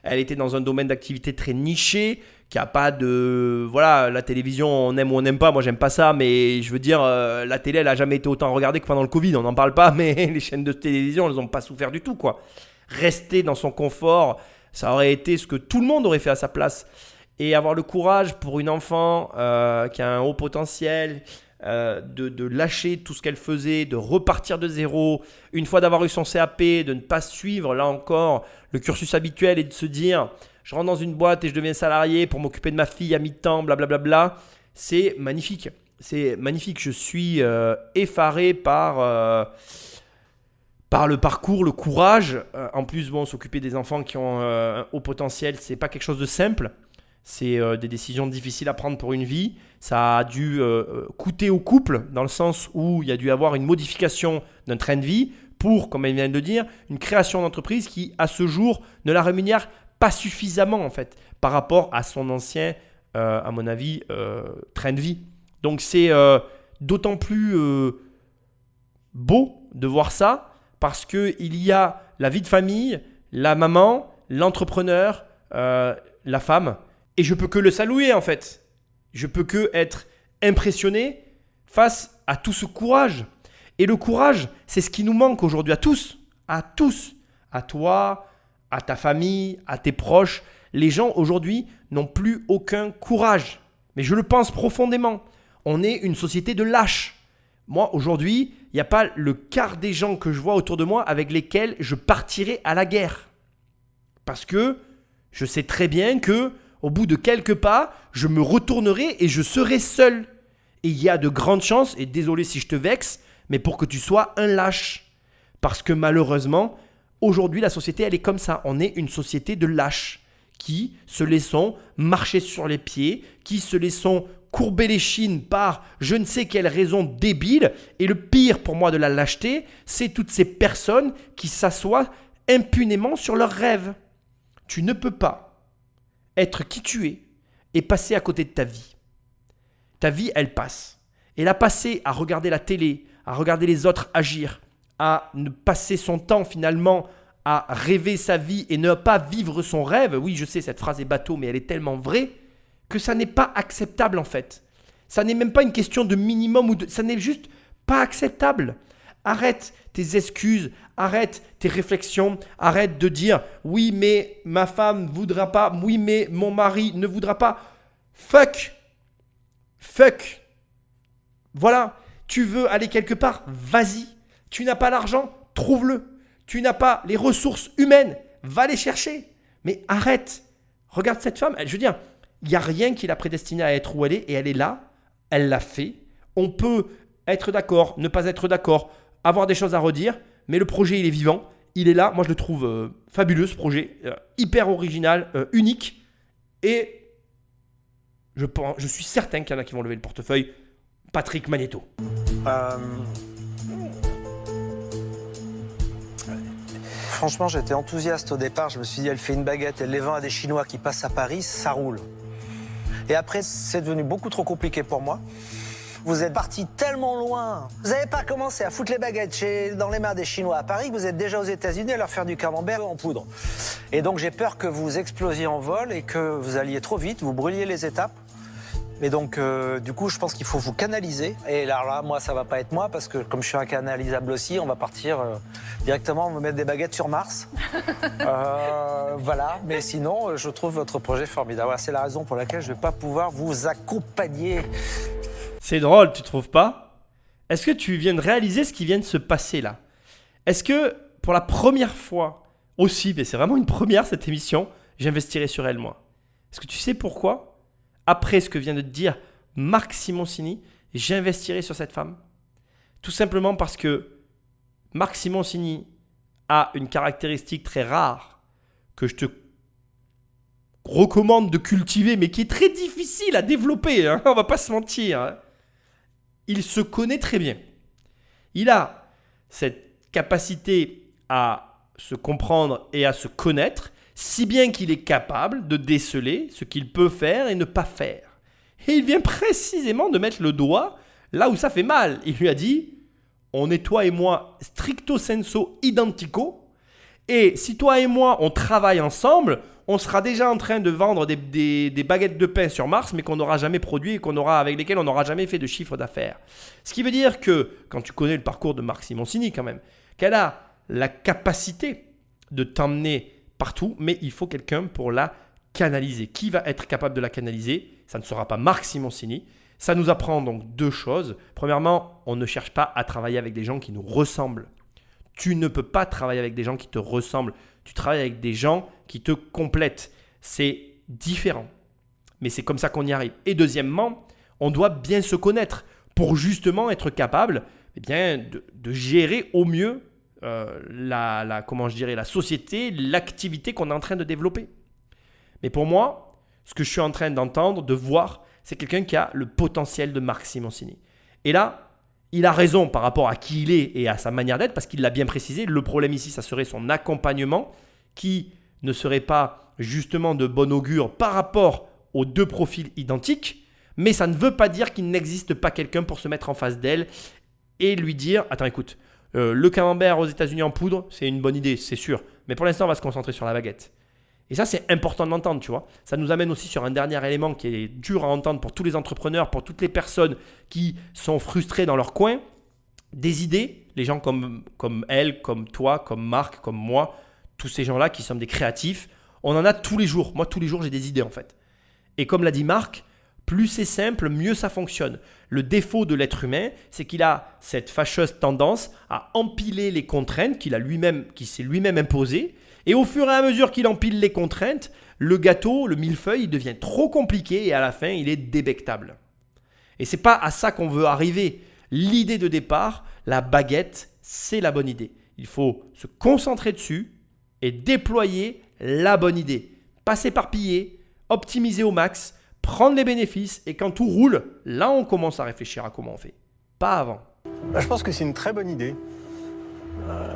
Elle était dans un domaine d'activité très niché, qui n'a pas de... Voilà, la télévision, on aime ou on n'aime pas. Moi, j'aime pas ça, mais je veux dire, la télé, elle n'a jamais été autant regardée que pendant le Covid. On n'en parle pas, mais les chaînes de télévision, elles n'ont pas souffert du tout, quoi. Rester dans son confort, ça aurait été ce que tout le monde aurait fait à sa place. Et avoir le courage pour une enfant qui a un haut potentiel, de lâcher tout ce qu'elle faisait, de repartir de zéro, une fois d'avoir eu son CAP, de ne pas suivre, là encore, le cursus habituel et de se dire... Je rentre dans une boîte et je deviens salarié pour m'occuper de ma fille à mi-temps, blablabla. C'est magnifique. C'est magnifique. Je suis effaré par par le parcours, le courage. En plus, bon, s'occuper des enfants qui ont un haut potentiel, c'est pas quelque chose de simple. C'est des décisions difficiles à prendre pour une vie. Ça a dû coûter au couple, dans le sens où il y a dû avoir une modification d'un train de vie pour, comme elle vient de le dire, une création d'entreprise qui, à ce jour, ne la rémunère pas suffisamment, en fait, par rapport à son ancien, à mon avis, train de vie. Donc, c'est d'autant plus beau de voir ça, parce qu'il y a la vie de famille, la maman, l'entrepreneur, la femme. Et je peux que le saluer, en fait. Je peux que être impressionné face à tout ce courage. Et le courage, c'est ce qui nous manque aujourd'hui à tous. À tous. À toi, à ta famille, à tes proches. Les gens aujourd'hui n'ont plus aucun courage. Mais je le pense profondément. On est une société de lâches. Moi, aujourd'hui, il n'y a pas le quart des gens que je vois autour de moi avec lesquels je partirai à la guerre. Parce que je sais très bien que au bout de quelques pas, je me retournerai et je serai seul. Et il y a de grandes chances, et désolé si je te vexe, mais pour que tu sois un lâche. Parce que malheureusement, aujourd'hui, la société, elle est comme ça. On est une société de lâches qui se laissons marcher sur les pieds, qui se laissons courber les chines par je ne sais quelle raison débile. Et le pire pour moi de la lâcheté, c'est toutes ces personnes qui s'assoient impunément sur leurs rêves. Tu ne peux pas être qui tu es et passer à côté de ta vie. Ta vie, elle passe. Et la passer à regarder la télé, à regarder les autres agir, à ne passer son temps finalement à rêver sa vie et ne pas vivre son rêve. Oui, je sais, cette phrase est bateau, mais elle est tellement vraie que ça n'est pas acceptable en fait. Ça n'est même pas une question de minimum ou de... Ça n'est juste pas acceptable. Arrête tes excuses, arrête tes réflexions, arrête de dire « Oui, mais ma femme ne voudra pas, oui, mais mon mari ne voudra pas. » Fuck. Voilà, tu veux aller quelque part, vas-y. Tu n'as pas l'argent, trouve-le. Tu n'as pas les ressources humaines, va les chercher. Mais arrête. Regarde cette femme, je veux dire, il n'y a rien qui l'a prédestinée à être où elle est et elle est là, elle l'a fait. On peut être d'accord, ne pas être d'accord, avoir des choses à redire, mais le projet, il est vivant, il est là. Moi, je le trouve fabuleux, ce projet, hyper original, unique. Et je suis certain qu'il y en a qui vont lever le portefeuille. Patrick Magnéto. Franchement, j'étais enthousiaste au départ. Je me suis dit, elle fait une baguette, elle les vend à des Chinois qui passent à Paris, ça roule. Et après, c'est devenu beaucoup trop compliqué pour moi. Vous êtes parti tellement loin. Vous n'avez pas commencé à foutre les baguettes dans les mains des Chinois à Paris, que vous êtes déjà aux États-Unis à leur faire du camembert en poudre. Et donc, j'ai peur que vous explosiez en vol et que vous alliez trop vite, vous brûliez les étapes. Et donc, du coup, je pense qu'il faut vous canaliser. Et là, moi, ça va pas être moi, parce que comme je suis incanalisable aussi, on va partir directement, on va mettre des baguettes sur Mars. Voilà. Mais sinon, je trouve votre projet formidable. Voilà, c'est la raison pour laquelle je ne vais pas pouvoir vous accompagner. C'est drôle, tu trouves pas? Est-ce que tu viens de réaliser ce qui vient de se passer là? Est-ce que pour la première fois aussi, mais c'est vraiment une première cette émission, j'investirai sur elle moi? Est-ce que tu sais pourquoi? Après ce que vient de te dire Marc Simoncini, j'investirai sur cette femme. Tout simplement parce que Marc Simoncini a une caractéristique très rare que je te recommande de cultiver, mais qui est très difficile à développer, hein, on va pas se mentir. Hein. Il se connaît très bien. Il a cette capacité à se comprendre et à se connaître, si bien qu'il est capable de déceler ce qu'il peut faire et ne pas faire. Et il vient précisément de mettre le doigt là où ça fait mal. Il lui a dit, on est toi et moi stricto sensu identico, et si toi et moi on travaille ensemble, on sera déjà en train de vendre des baguettes de pain sur Mars, mais qu'on n'aura jamais produit et avec lesquelles on n'aura jamais fait de chiffre d'affaires. Ce qui veut dire que, quand tu connais le parcours de Marc Simoncini quand même, qu'elle a la capacité de t'emmener partout, mais il faut quelqu'un pour la canaliser. Qui va être capable de la canaliser? Ça ne sera pas Marc Simoncini. Ça nous apprend donc deux choses. Premièrement, on ne cherche pas à travailler avec des gens qui nous ressemblent. Tu ne peux pas travailler avec des gens qui te ressemblent. Tu travailles avec des gens qui te complètent. C'est différent. Mais c'est comme ça qu'on y arrive. Et deuxièmement, on doit bien se connaître pour justement être capable de gérer au mieux la société, l'activité qu'on est en train de développer. Mais pour moi, ce que je suis en train d'entendre, de voir, c'est quelqu'un qui a le potentiel de Marc Simoncini. Et là, il a raison par rapport à qui il est et à sa manière d'être, parce qu'il l'a bien précisé. Le problème ici, ça serait son accompagnement qui ne serait pas justement de bon augure par rapport aux deux profils identiques. Mais ça ne veut pas dire qu'il n'existe pas quelqu'un pour se mettre en face d'elle et lui dire « Attends, écoute, le camembert aux États-Unis en poudre, c'est une bonne idée, c'est sûr. Mais pour l'instant, on va se concentrer sur la baguette. » Et ça, c'est important de l'entendre, tu vois. Ça nous amène aussi sur un dernier élément qui est dur à entendre pour tous les entrepreneurs, pour toutes les personnes qui sont frustrées dans leur coin. Des idées, les gens comme elle, comme toi, comme Marc, comme moi, tous ces gens-là qui sont des créatifs, on en a tous les jours. Moi, tous les jours, j'ai des idées en fait. Et comme l'a dit Marc, plus c'est simple, mieux ça fonctionne. Le défaut de l'être humain, c'est qu'il a cette fâcheuse tendance à empiler les contraintes qu'il s'est lui-même imposées. Et au fur et à mesure qu'il empile les contraintes, le gâteau, le millefeuille, il devient trop compliqué et à la fin, il est débectable. Et ce n'est pas à ça qu'on veut arriver. L'idée de départ, la baguette, c'est la bonne idée. Il faut se concentrer dessus et déployer la bonne idée. Pas s'éparpiller, optimiser au max, prendre les bénéfices et quand tout roule, là on commence à réfléchir à comment on fait. Pas avant. Je pense que c'est une très bonne idée.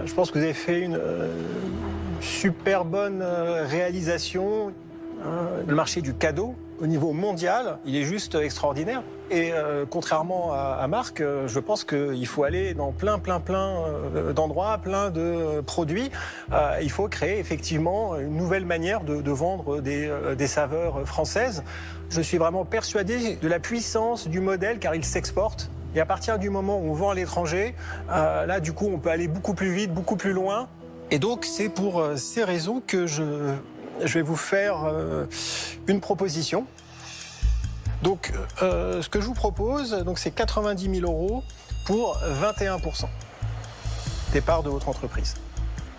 Je pense que vous avez fait une super bonne réalisation. Le marché du cadeau, au niveau mondial, il est juste extraordinaire. Et contrairement à Marc, je pense qu'il faut aller dans plein d'endroits, plein de produits. Il faut créer effectivement une nouvelle manière de vendre des saveurs françaises. Je suis vraiment persuadé de la puissance du modèle car il s'exporte. Et à partir du moment où on vend à l'étranger, là du coup on peut aller beaucoup plus vite, beaucoup plus loin. Et donc c'est pour ces raisons que je vais vous faire une proposition. Donc ce que je vous propose, c'est 90 000 € pour 21% des parts de votre entreprise.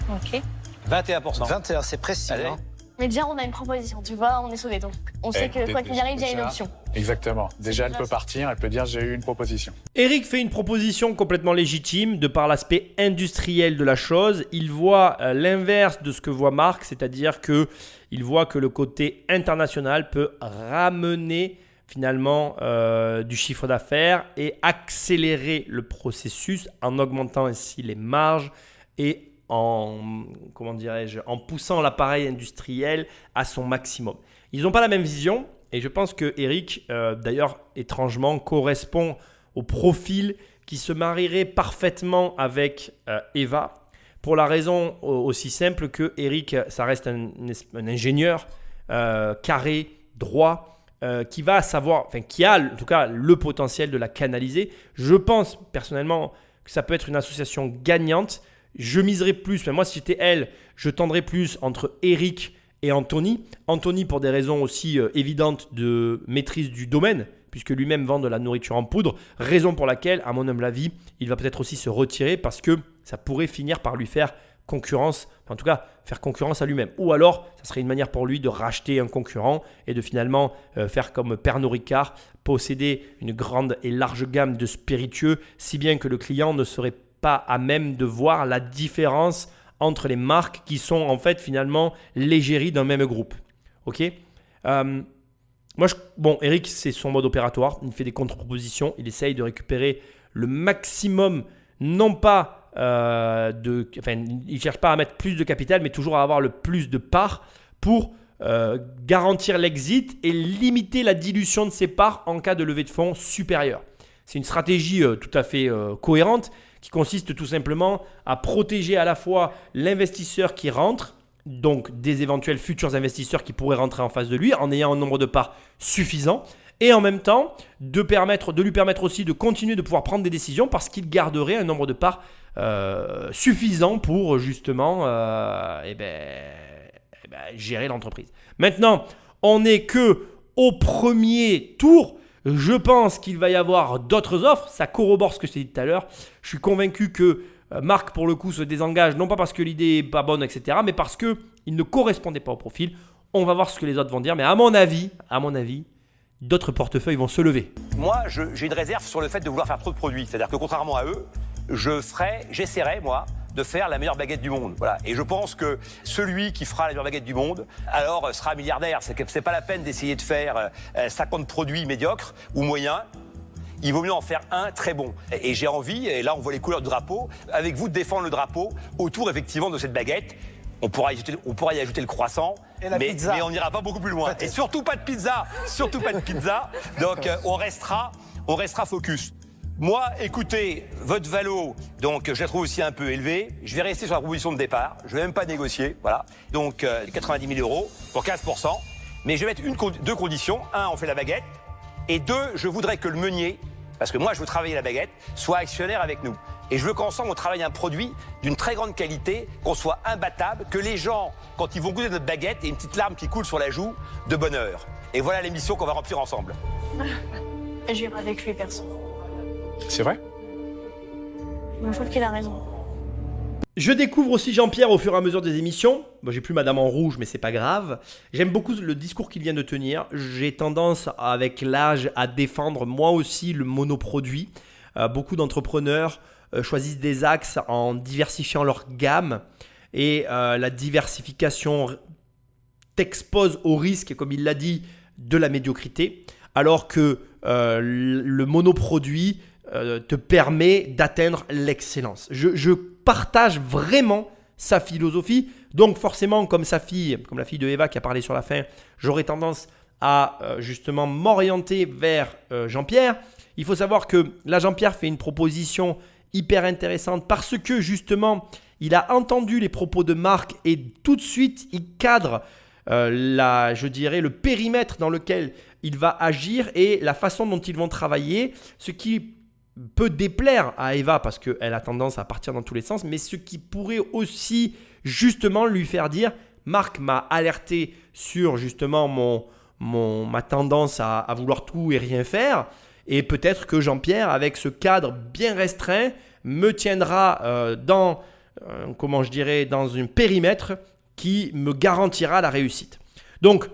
Ok. 21%. 21, c'est précis. Allez. Hein. Mais déjà, on a une proposition, tu vois, on est sauvés. Donc, on sait que quoi qu'il arrive, il y a une option. Exactement. Déjà, elle peut partir, elle peut dire j'ai eu une proposition. Eric fait une proposition complètement légitime de par l'aspect industriel de la chose. Il voit l'inverse de ce que voit Marc, c'est-à-dire qu'il voit que le côté international peut ramener finalement du chiffre d'affaires et accélérer le processus en augmentant ainsi les marges et en poussant l'appareil industriel à son maximum. Ils n'ont pas la même vision et je pense que Eric, d'ailleurs étrangement, correspond au profil qui se marierait parfaitement avec Eva pour la raison aussi simple que Eric, ça reste un ingénieur carré, droit, qui va savoir, qui a en tout cas le potentiel de la canaliser. Je pense personnellement que ça peut être une association gagnante. Je miserais plus, mais moi si j'étais elle, je tendrais plus entre Eric et Anthony. Anthony pour des raisons aussi évidentes de maîtrise du domaine, puisque lui-même vend de la nourriture en poudre, raison pour laquelle, à mon humble avis, il va peut-être aussi se retirer parce que ça pourrait finir par lui faire concurrence, en tout cas faire concurrence à lui-même. Ou alors, ça serait une manière pour lui de racheter un concurrent et de finalement faire comme Pernod Ricard, posséder une grande et large gamme de spiritueux, si bien que le client ne serait pas à même de voir la différence entre les marques qui sont en fait finalement l'égérie d'un même groupe. Ok. Eric, c'est son mode opératoire. Il fait des contre-propositions. Il essaye de récupérer le maximum, non pas il ne cherche pas à mettre plus de capital, mais toujours à avoir le plus de parts pour garantir l'exit et limiter la dilution de ses parts en cas de levée de fonds supérieure. C'est une stratégie tout à fait cohérente qui consiste tout simplement à protéger à la fois l'investisseur qui rentre, donc des éventuels futurs investisseurs qui pourraient rentrer en face de lui en ayant un nombre de parts suffisant et en même temps de lui permettre aussi de continuer de pouvoir prendre des décisions parce qu'il garderait un nombre de parts suffisant pour justement gérer l'entreprise. Maintenant, on n'est que au premier tour. Je pense qu'il va y avoir d'autres offres. Ça corrobore ce que je t'ai dit tout à l'heure. Je suis convaincu que Marc, pour le coup, se désengage, non pas parce que l'idée n'est pas bonne, etc., mais parce qu'il ne correspondait pas au profil. On va voir ce que les autres vont dire. Mais à mon avis, d'autres portefeuilles vont se lever. Moi, j'ai une réserve sur le fait de vouloir faire trop de produits. C'est-à-dire que contrairement à eux, j'essaierai, moi, de faire la meilleure baguette du monde. Voilà. Et je pense que celui qui fera la meilleure baguette du monde, alors sera milliardaire. C'est pas la peine d'essayer de faire 50 produits médiocres ou moyens. Il vaut mieux en faire un très bon. Et j'ai envie, et là on voit les couleurs du drapeau, avec vous de défendre le drapeau autour effectivement de cette baguette. On pourra y ajouter le croissant, mais on n'ira pas beaucoup plus loin. Et surtout pas de pizza, Donc on restera focus. Moi, écoutez, votre valo, donc je la trouve aussi un peu élevée. Je vais rester sur la proposition de départ. Je vais même pas négocier, voilà. Donc 90 000 euros pour 15%. Mais je vais mettre deux conditions. Un, on fait la baguette. Et deux, je voudrais que le meunier, parce que moi je veux travailler la baguette, soit actionnaire avec nous. Et je veux qu'ensemble on travaille un produit d'une très grande qualité, qu'on soit imbattable, que les gens, quand ils vont goûter notre baguette, aient une petite larme qui coule sur la joue de bonheur. Et voilà l'émission qu'on va remplir ensemble. J'irai avec lui, perso. C'est vrai? Je trouve qu'il a raison. Je découvre aussi Jean-Pierre au fur et à mesure des émissions. Bon, j'ai plus Madame en rouge, mais c'est pas grave. J'aime beaucoup le discours qu'il vient de tenir. J'ai tendance, avec l'âge, à défendre moi aussi le monoproduit. Beaucoup d'entrepreneurs choisissent des axes en diversifiant leur gamme. Et la diversification t'expose au risque, comme il l'a dit, de la médiocrité. Alors que le monoproduit te permet d'atteindre l'excellence. Je partage vraiment sa philosophie. Donc forcément, comme la fille de Eva qui a parlé sur la fin, j'aurais tendance à justement m'orienter vers Jean-Pierre. Il faut savoir que là, Jean-Pierre fait une proposition hyper intéressante parce que justement, il a entendu les propos de Marc et tout de suite, il cadre le périmètre dans lequel il va agir et la façon dont ils vont travailler, ce qui peut déplaire à Eva parce qu'elle a tendance à partir dans tous les sens, mais ce qui pourrait aussi justement lui faire dire « Marc m'a alerté sur justement ma tendance à vouloir tout et rien faire et peut-être que Jean-Pierre, avec ce cadre bien restreint, me tiendra dans un périmètre qui me garantira la réussite. » Donc,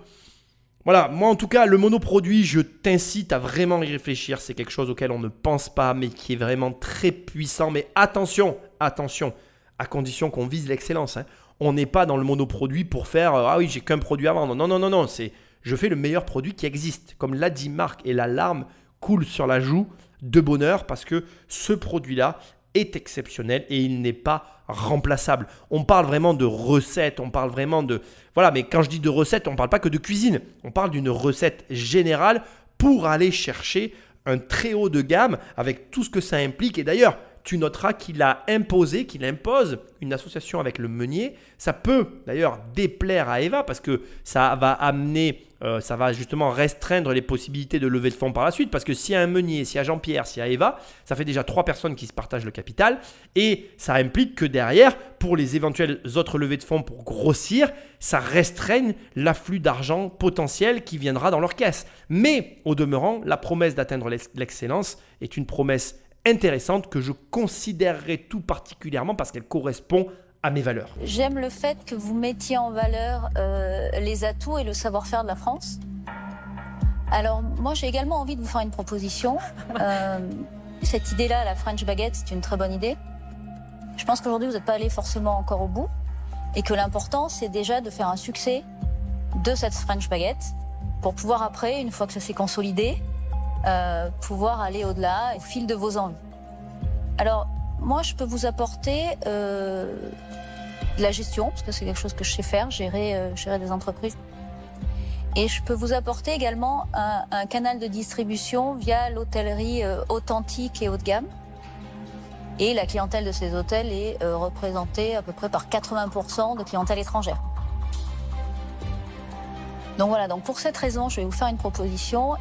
voilà, moi en tout cas, le monoproduit, je t'incite à vraiment y réfléchir. C'est quelque chose auquel on ne pense pas, mais qui est vraiment très puissant. Mais attention, à condition qu'on vise l'excellence. On n'est pas dans le monoproduit pour faire « Ah oui, j'ai qu'un produit à vendre ». Non, c'est je fais le meilleur produit qui existe. Comme l'a dit Marc, et la larme coule sur la joue de bonheur parce que ce produit-là est exceptionnel et il n'est pas remplaçable. On parle vraiment de recettes, on parle vraiment de... Voilà, mais quand je dis de recettes, on ne parle pas que de cuisine. On parle d'une recette générale pour aller chercher un très haut de gamme avec tout ce que ça implique. Et d'ailleurs, tu noteras qu'il impose une association avec le meunier. Ça peut d'ailleurs déplaire à Eva parce que ça va justement restreindre les possibilités de levée de fonds par la suite. Parce que s'il y a un meunier, s'il y a Jean-Pierre, s'il y a Eva, ça fait déjà 3 personnes qui se partagent le capital. Et ça implique que derrière, pour les éventuelles autres levées de fonds pour grossir, ça restreigne l'afflux d'argent potentiel qui viendra dans leur caisse. Mais au demeurant, la promesse d'atteindre l'excellence est une promesse intéressante que je considérerai tout particulièrement parce qu'elle correspond à mes valeurs. J'aime le fait que vous mettiez en valeur les atouts et le savoir-faire de la France. Alors moi j'ai également envie de vous faire une proposition. Cette idée-là, la French Baguette, c'est une très bonne idée. Je pense qu'aujourd'hui vous n'êtes pas allé forcément encore au bout et que l'important c'est déjà de faire un succès de cette French Baguette pour pouvoir après, une fois que ça s'est consolidé, pouvoir aller au-delà au fil de vos envies. Alors, moi, je peux vous apporter de la gestion, parce que c'est quelque chose que je sais faire, gérer des entreprises. Et je peux vous apporter également un canal de distribution via l'hôtellerie authentique et haut de gamme. Et la clientèle de ces hôtels est représentée à peu près par 80% de clientèle étrangère. Donc voilà, donc pour cette raison, je vais vous faire une proposition.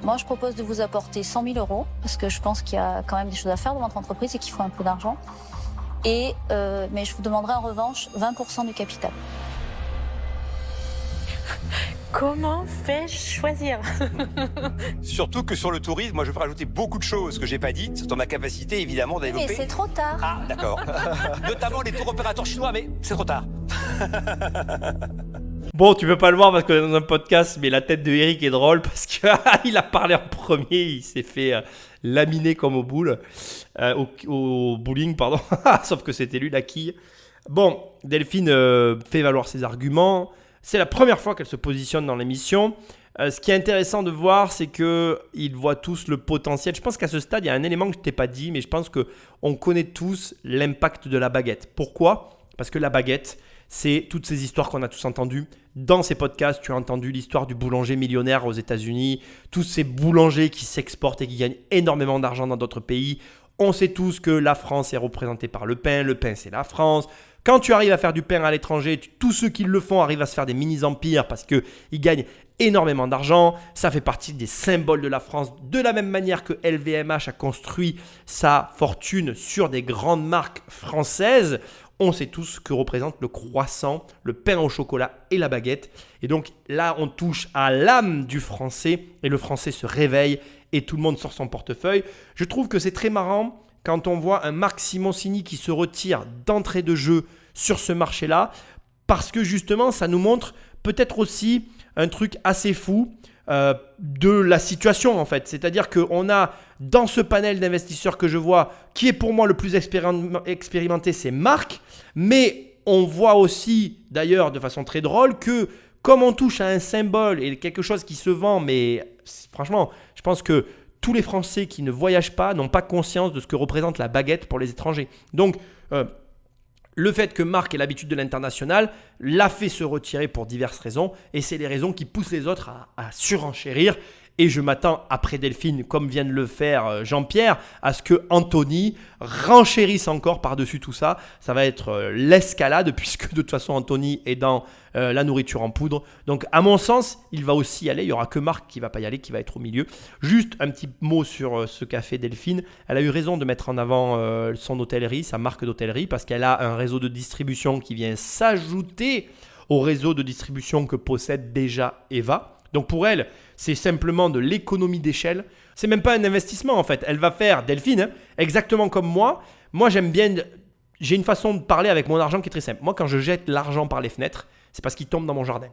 Moi, je propose de vous apporter 100 000 euros parce que je pense qu'il y a quand même des choses à faire dans votre entreprise et qu'il faut un peu d'argent. Mais je vous demanderai en revanche 20% du capital. Comment fais-je choisir? Surtout que sur le tourisme, moi je peux rajouter beaucoup de choses que j'ai pas dites dans ma capacité évidemment à développer. Mais c'est trop tard. Ah d'accord. Notamment les tours opérateurs chinois, mais c'est trop tard. Bon, tu peux pas le voir parce qu'on est dans un podcast, mais la tête de Eric est drôle parce qu'il a parlé en premier, il s'est fait laminé comme au bowling, pardon. Sauf que c'était lui la quille. Bon, Delphine fait valoir ses arguments. C'est la première fois qu'elle se positionne dans l'émission. Ce qui est intéressant de voir, c'est qu'ils voient tous le potentiel. Je pense qu'à ce stade, il y a un élément que je ne t'ai pas dit, mais je pense qu'on connaît tous l'impact de la baguette. Pourquoi ? Parce que la baguette, c'est toutes ces histoires qu'on a tous entendues. Dans ces podcasts, tu as entendu l'histoire du boulanger millionnaire aux États-Unis, tous ces boulangers qui s'exportent et qui gagnent énormément d'argent dans d'autres pays. On sait tous que la France est représentée par le pain c'est la France. Quand tu arrives à faire du pain à l'étranger, tous ceux qui le font arrivent à se faire des mini-empires parce qu'ils gagnent énormément d'argent. Ça fait partie des symboles de la France. De la même manière que LVMH a construit sa fortune sur des grandes marques françaises, on sait tous ce que représente le croissant, le pain au chocolat et la baguette. Et donc là, on touche à l'âme du français et le français se réveille et tout le monde sort son portefeuille. Je trouve que c'est très marrant quand on voit un Marc Simoncini qui se retire d'entrée de jeu sur ce marché-là, parce que justement, ça nous montre peut-être aussi un truc assez fou de la situation en fait. C'est-à-dire qu'on a dans ce panel d'investisseurs que je vois, qui est pour moi le plus expérimenté, c'est Marc, mais on voit aussi d'ailleurs de façon très drôle que comme on touche à un symbole et quelque chose qui se vend, mais franchement, je pense que tous les Français qui ne voyagent pas n'ont pas conscience de ce que représente la baguette pour les étrangers. Donc, le fait que Marc ait l'habitude de l'international l'a fait se retirer pour diverses raisons. Et c'est les raisons qui poussent les autres à surenchérir. Et je m'attends, après Delphine, comme vient de le faire Jean-Pierre, à ce que Anthony renchérisse encore par-dessus tout ça. Ça va être l'escalade, puisque de toute façon, Anthony est dans la nourriture en poudre. Donc, à mon sens, il va aussi y aller. Il n'y aura que Marc qui ne va pas y aller, qui va être au milieu. Juste un petit mot sur ce qu'a fait Delphine. Elle a eu raison de mettre en avant son hôtellerie, sa marque d'hôtellerie, parce qu'elle a un réseau de distribution qui vient s'ajouter au réseau de distribution que possède déjà Eva. Donc pour elle, c'est simplement de l'économie d'échelle. C'est même pas un investissement en fait. Elle va faire, Delphine, exactement comme moi. Moi, j'aime bien, j'ai une façon de parler avec mon argent qui est très simple. Moi, quand je jette l'argent par les fenêtres, c'est parce qu'il tombe dans mon jardin.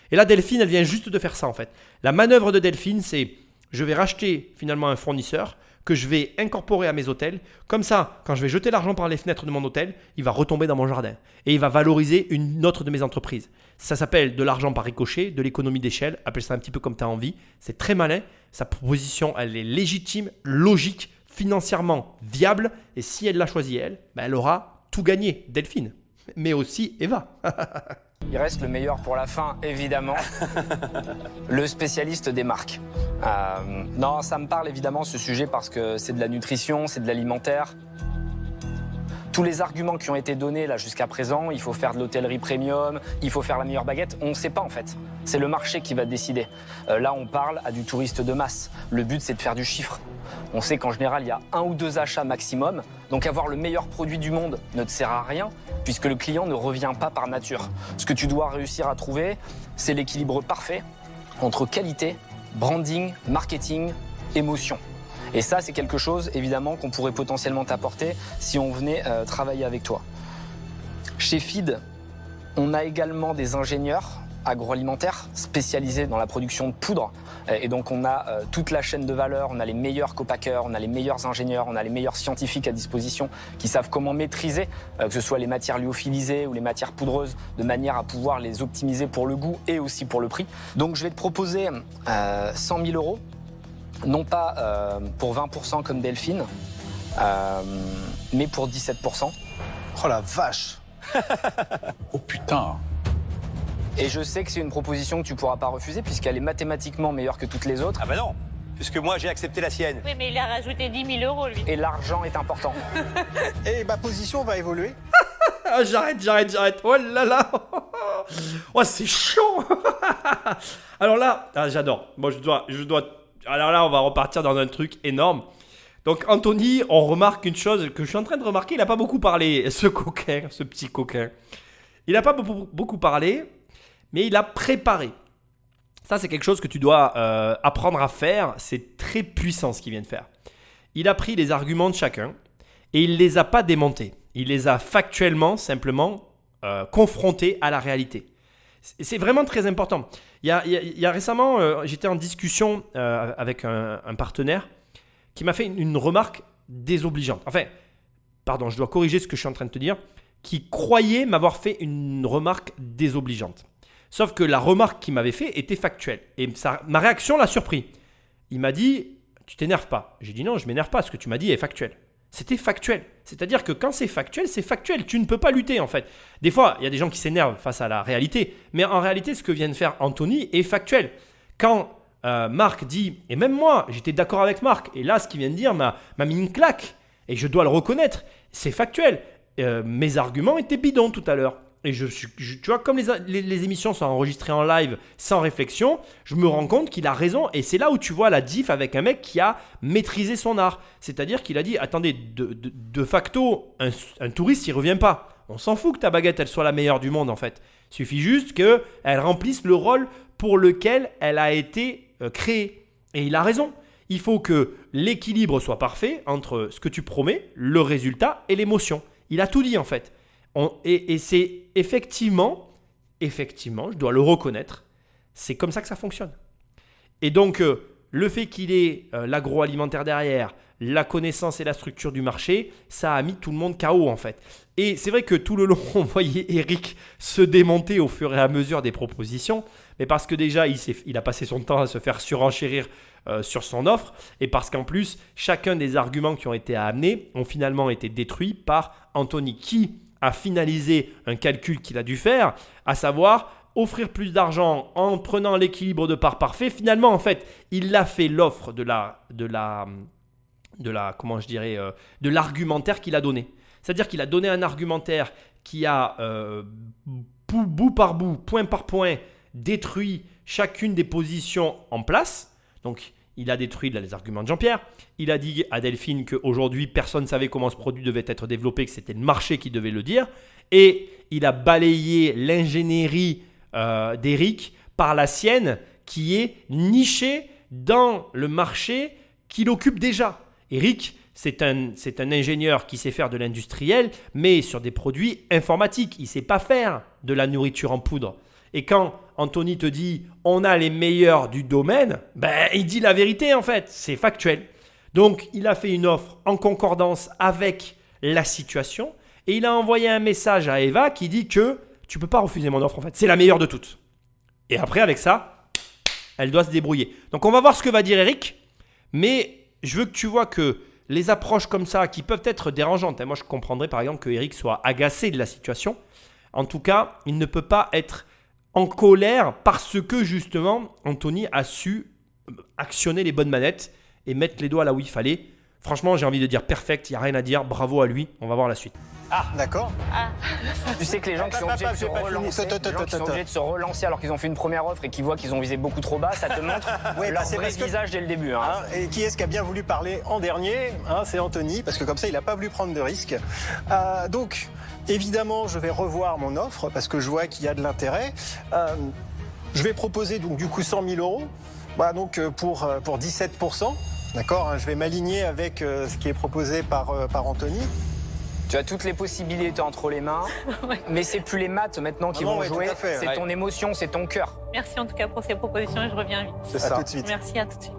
Et là, Delphine, elle vient juste de faire ça en fait. La manœuvre de Delphine, c'est je vais racheter finalement un fournisseur que je vais incorporer à mes hôtels. Comme ça, quand je vais jeter l'argent par les fenêtres de mon hôtel, il va retomber dans mon jardin. Et il va valoriser une autre de mes entreprises. Ça s'appelle de l'argent par ricochet, de l'économie d'échelle. Appelle ça un petit peu comme tu as envie. C'est très malin. Sa proposition, elle est légitime, logique, financièrement viable. Et si elle l'a choisi elle, elle aura tout gagné, Delphine. Mais aussi Eva. Il reste le meilleur pour la fin, évidemment. Le spécialiste des marques. Non, ça me parle évidemment ce sujet parce que c'est de la nutrition, c'est de l'alimentaire. Tous les arguments qui ont été donnés là jusqu'à présent, il faut faire de l'hôtellerie premium, il faut faire la meilleure baguette, on ne sait pas en fait. C'est le marché qui va décider. Là, on parle à du touriste de masse. Le but, c'est de faire du chiffre. On sait qu'en général, il y a 1 ou 2 achats maximum. Donc avoir le meilleur produit du monde ne te sert à rien puisque le client ne revient pas par nature. Ce que tu dois réussir à trouver, c'est l'équilibre parfait entre qualité, branding, marketing, émotion. Et ça, c'est quelque chose, évidemment, qu'on pourrait potentiellement t'apporter si on venait travailler avec toi. Chez Feed, on a également des ingénieurs agroalimentaires spécialisés dans la production de poudre. Et donc, on a toute la chaîne de valeur, on a les meilleurs copackers, on a les meilleurs ingénieurs, on a les meilleurs scientifiques à disposition qui savent comment maîtriser, que ce soit les matières lyophilisées ou les matières poudreuses, de manière à pouvoir les optimiser pour le goût et aussi pour le prix. Donc, je vais te proposer 100 000 €. Non pas pour 20% comme Delphine, mais pour 17%. Oh la vache. Oh putain. Et je sais que c'est une proposition que tu pourras pas refuser puisqu'elle est mathématiquement meilleure que toutes les autres. Ah bah non, puisque moi j'ai accepté la sienne. Oui, mais il a rajouté 10 000 € lui. Et l'argent est important. Et ma position va évoluer. J'arrête. Oh là là. Oh, c'est chaud. Alors là, j'adore. Moi, je dois. Alors là, on va repartir dans un truc énorme. Donc Anthony, on remarque une chose que je suis en train de remarquer, il n'a pas beaucoup parlé, ce petit coquin. Il n'a pas beaucoup parlé, mais il a préparé. Ça, c'est quelque chose que tu dois apprendre à faire. C'est très puissant ce qu'il vient de faire. Il a pris les arguments de chacun et il ne les a pas démontés. Il les a factuellement, simplement confrontés à la réalité. C'est vraiment très important. Il y a récemment, j'étais en discussion avec un partenaire qui m'a fait une remarque désobligeante. Enfin, pardon, je dois corriger ce que je suis en train de te dire, qui croyait m'avoir fait une remarque désobligeante. Sauf que la remarque qu'il m'avait fait était factuelle. Et ma réaction l'a surpris. Il m'a dit, tu t'énerves pas. J'ai dit non, je m'énerve pas, ce que tu m'as dit est factuel. C'était factuel. C'est-à-dire que quand c'est factuel, c'est factuel. Tu ne peux pas lutter en fait. Des fois, il y a des gens qui s'énervent face à la réalité. Mais en réalité, ce que vient de faire Anthony est factuel. Quand Marc dit, et même moi, j'étais d'accord avec Marc, et là, ce qu'il vient de dire m'a mis une claque. Et je dois le reconnaître. C'est factuel. Mes arguments étaient bidons tout à l'heure. Et tu vois, comme les émissions sont enregistrées en live sans réflexion, je me rends compte qu'il a raison. Et c'est là où tu vois la diff avec un mec qui a maîtrisé son art. C'est-à-dire qu'il a dit, attendez, de facto, un touriste, il ne revient pas. On s'en fout que ta baguette, elle soit la meilleure du monde en fait. Il suffit juste qu'elle remplisse le rôle pour lequel elle a été créée. Et il a raison. Il faut que l'équilibre soit parfait entre ce que tu promets, le résultat et l'émotion. Il a tout dit en fait. Et c'est effectivement, je dois le reconnaître, c'est comme ça que ça fonctionne. Et donc, le fait qu'il ait l'agroalimentaire derrière, la connaissance et la structure du marché, ça a mis tout le monde KO en fait. Et c'est vrai que tout le long, on voyait Eric se démonter au fur et à mesure des propositions, mais parce que déjà, il a passé son temps à se faire surenchérir sur son offre, et parce qu'en plus, chacun des arguments qui ont été amenés ont finalement été détruits par Anthony, qui a finalisé un calcul qu'il a dû faire, à savoir offrir plus d'argent en prenant l'équilibre de part parfait. Finalement, en fait, il a fait l'offre de l'argumentaire qu'il a donné. C'est-à-dire qu'il a donné un argumentaire qui a bout par bout, point par point, détruit chacune des positions en place. Donc, il a détruit les arguments de Jean-Pierre. Il a dit à Delphine qu'aujourd'hui, personne ne savait comment ce produit devait être développé, que c'était le marché qui devait le dire. Et il a balayé l'ingénierie d'Eric par la sienne, qui est nichée dans le marché qu'il occupe déjà. Eric, c'est un ingénieur qui sait faire de l'industriel, mais sur des produits informatiques. Il ne sait pas faire de la nourriture en poudre. Et quand Anthony te dit « on a les meilleurs du domaine », il dit la vérité en fait, c'est factuel. Donc, il a fait une offre en concordance avec la situation et il a envoyé un message à Eva qui dit que tu ne peux pas refuser mon offre en fait, c'est la meilleure de toutes. Et après, avec ça, elle doit se débrouiller. Donc, on va voir ce que va dire Eric, mais je veux que tu vois que les approches comme ça qui peuvent être dérangeantes, moi je comprendrais par exemple que Eric soit agacé de la situation. En tout cas, il ne peut pas être en colère parce que justement Anthony a su actionner les bonnes manettes et mettre les doigts là où il fallait. Franchement, j'ai envie de dire perfect, il n'y a rien à dire, bravo à lui, on va voir la suite. Ah, d'accord. Ah. Tu sais que les gens qui sont obligés de se relancer alors qu'ils ont fait une première offre et qui voient qu'ils ont visé beaucoup trop bas, ça te montre leur vrai visage dès le début. Et qui est-ce qui a bien voulu parler en dernier? C'est Anthony, parce que comme ça, il n'a pas voulu prendre de risques. Donc, évidemment, je vais revoir mon offre parce que je vois qu'il y a de l'intérêt. Je vais proposer donc du coup 100 000 euros, donc pour 17%. D'accord, je vais m'aligner avec ce qui est proposé par Anthony. Tu as toutes les possibilités entre les mains, mais c'est plus les maths maintenant qui vont jouer, c'est ton émotion, c'est ton cœur. Merci en tout cas pour ces propositions et je reviens vite. C'est ça. À tout de suite. Merci, à tout de suite.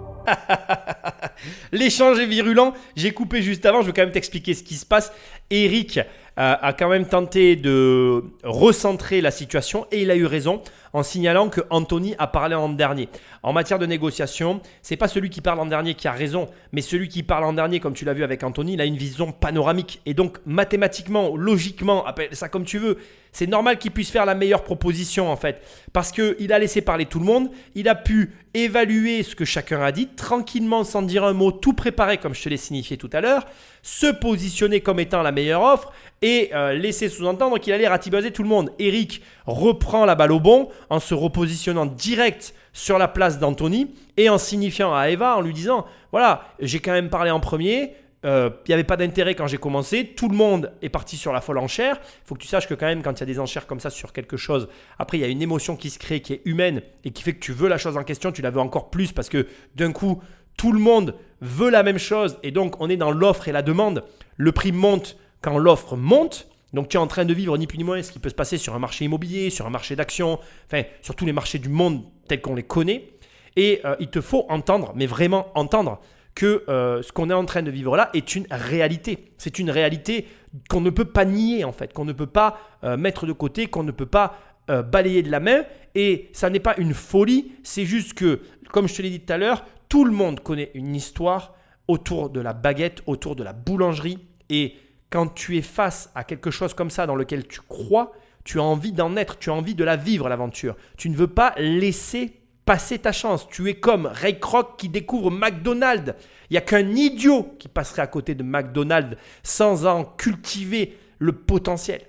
L'échange est virulent. J'ai coupé juste avant. Je veux quand même t'expliquer ce qui se passe. Eric a quand même tenté de recentrer la situation et il a eu raison en signalant que Anthony a parlé en dernier. En matière de négociation, c'est pas celui qui parle en dernier qui a raison, mais celui qui parle en dernier, comme tu l'as vu avec Anthony, il a une vision panoramique. Et donc mathématiquement, logiquement, appelle ça comme tu veux, c'est normal qu'il puisse faire la meilleure proposition en fait. Parce qu'il a laissé parler tout le monde, il a pu évaluer ce que chacun a dit tranquillement sans dire un mot, tout préparé comme je te l'ai signifié tout à l'heure, se positionner comme étant la meilleure offre et laisser sous-entendre qu'il allait ratiboiser tout le monde. Eric reprend la balle au bon en se repositionnant direct sur la place d'Anthony et en signifiant à Eva, en lui disant « Voilà, j'ai quand même parlé en premier, il n'y avait pas d'intérêt quand j'ai commencé, tout le monde est parti sur la folle enchère. Il faut que tu saches que quand même, quand il y a des enchères comme ça sur quelque chose, après il y a une émotion qui se crée, qui est humaine et qui fait que tu veux la chose en question, tu la veux encore plus parce que d'un coup, tout le monde veut la même chose et donc on est dans l'offre et la demande. Le prix monte quand l'offre monte. Donc tu es en train de vivre ni plus ni moins ce qui peut se passer sur un marché immobilier, sur un marché d'actions, enfin sur tous les marchés du monde tels qu'on les connaît. Et il te faut entendre, mais vraiment entendre, que ce qu'on est en train de vivre là est une réalité. C'est une réalité qu'on ne peut pas nier en fait, qu'on ne peut pas mettre de côté, qu'on ne peut pas balayer de la main. Et ça n'est pas une folie, c'est juste que, comme je te l'ai dit tout à l'heure, tout le monde connaît une histoire autour de la baguette, autour de la boulangerie. Et quand tu es face à quelque chose comme ça dans lequel tu crois, tu as envie d'en être, tu as envie de la vivre l'aventure. Tu ne veux pas laisser passer ta chance. Tu es comme Ray Kroc qui découvre McDonald's. Il n'y a qu'un idiot qui passerait à côté de McDonald's sans en cultiver le potentiel.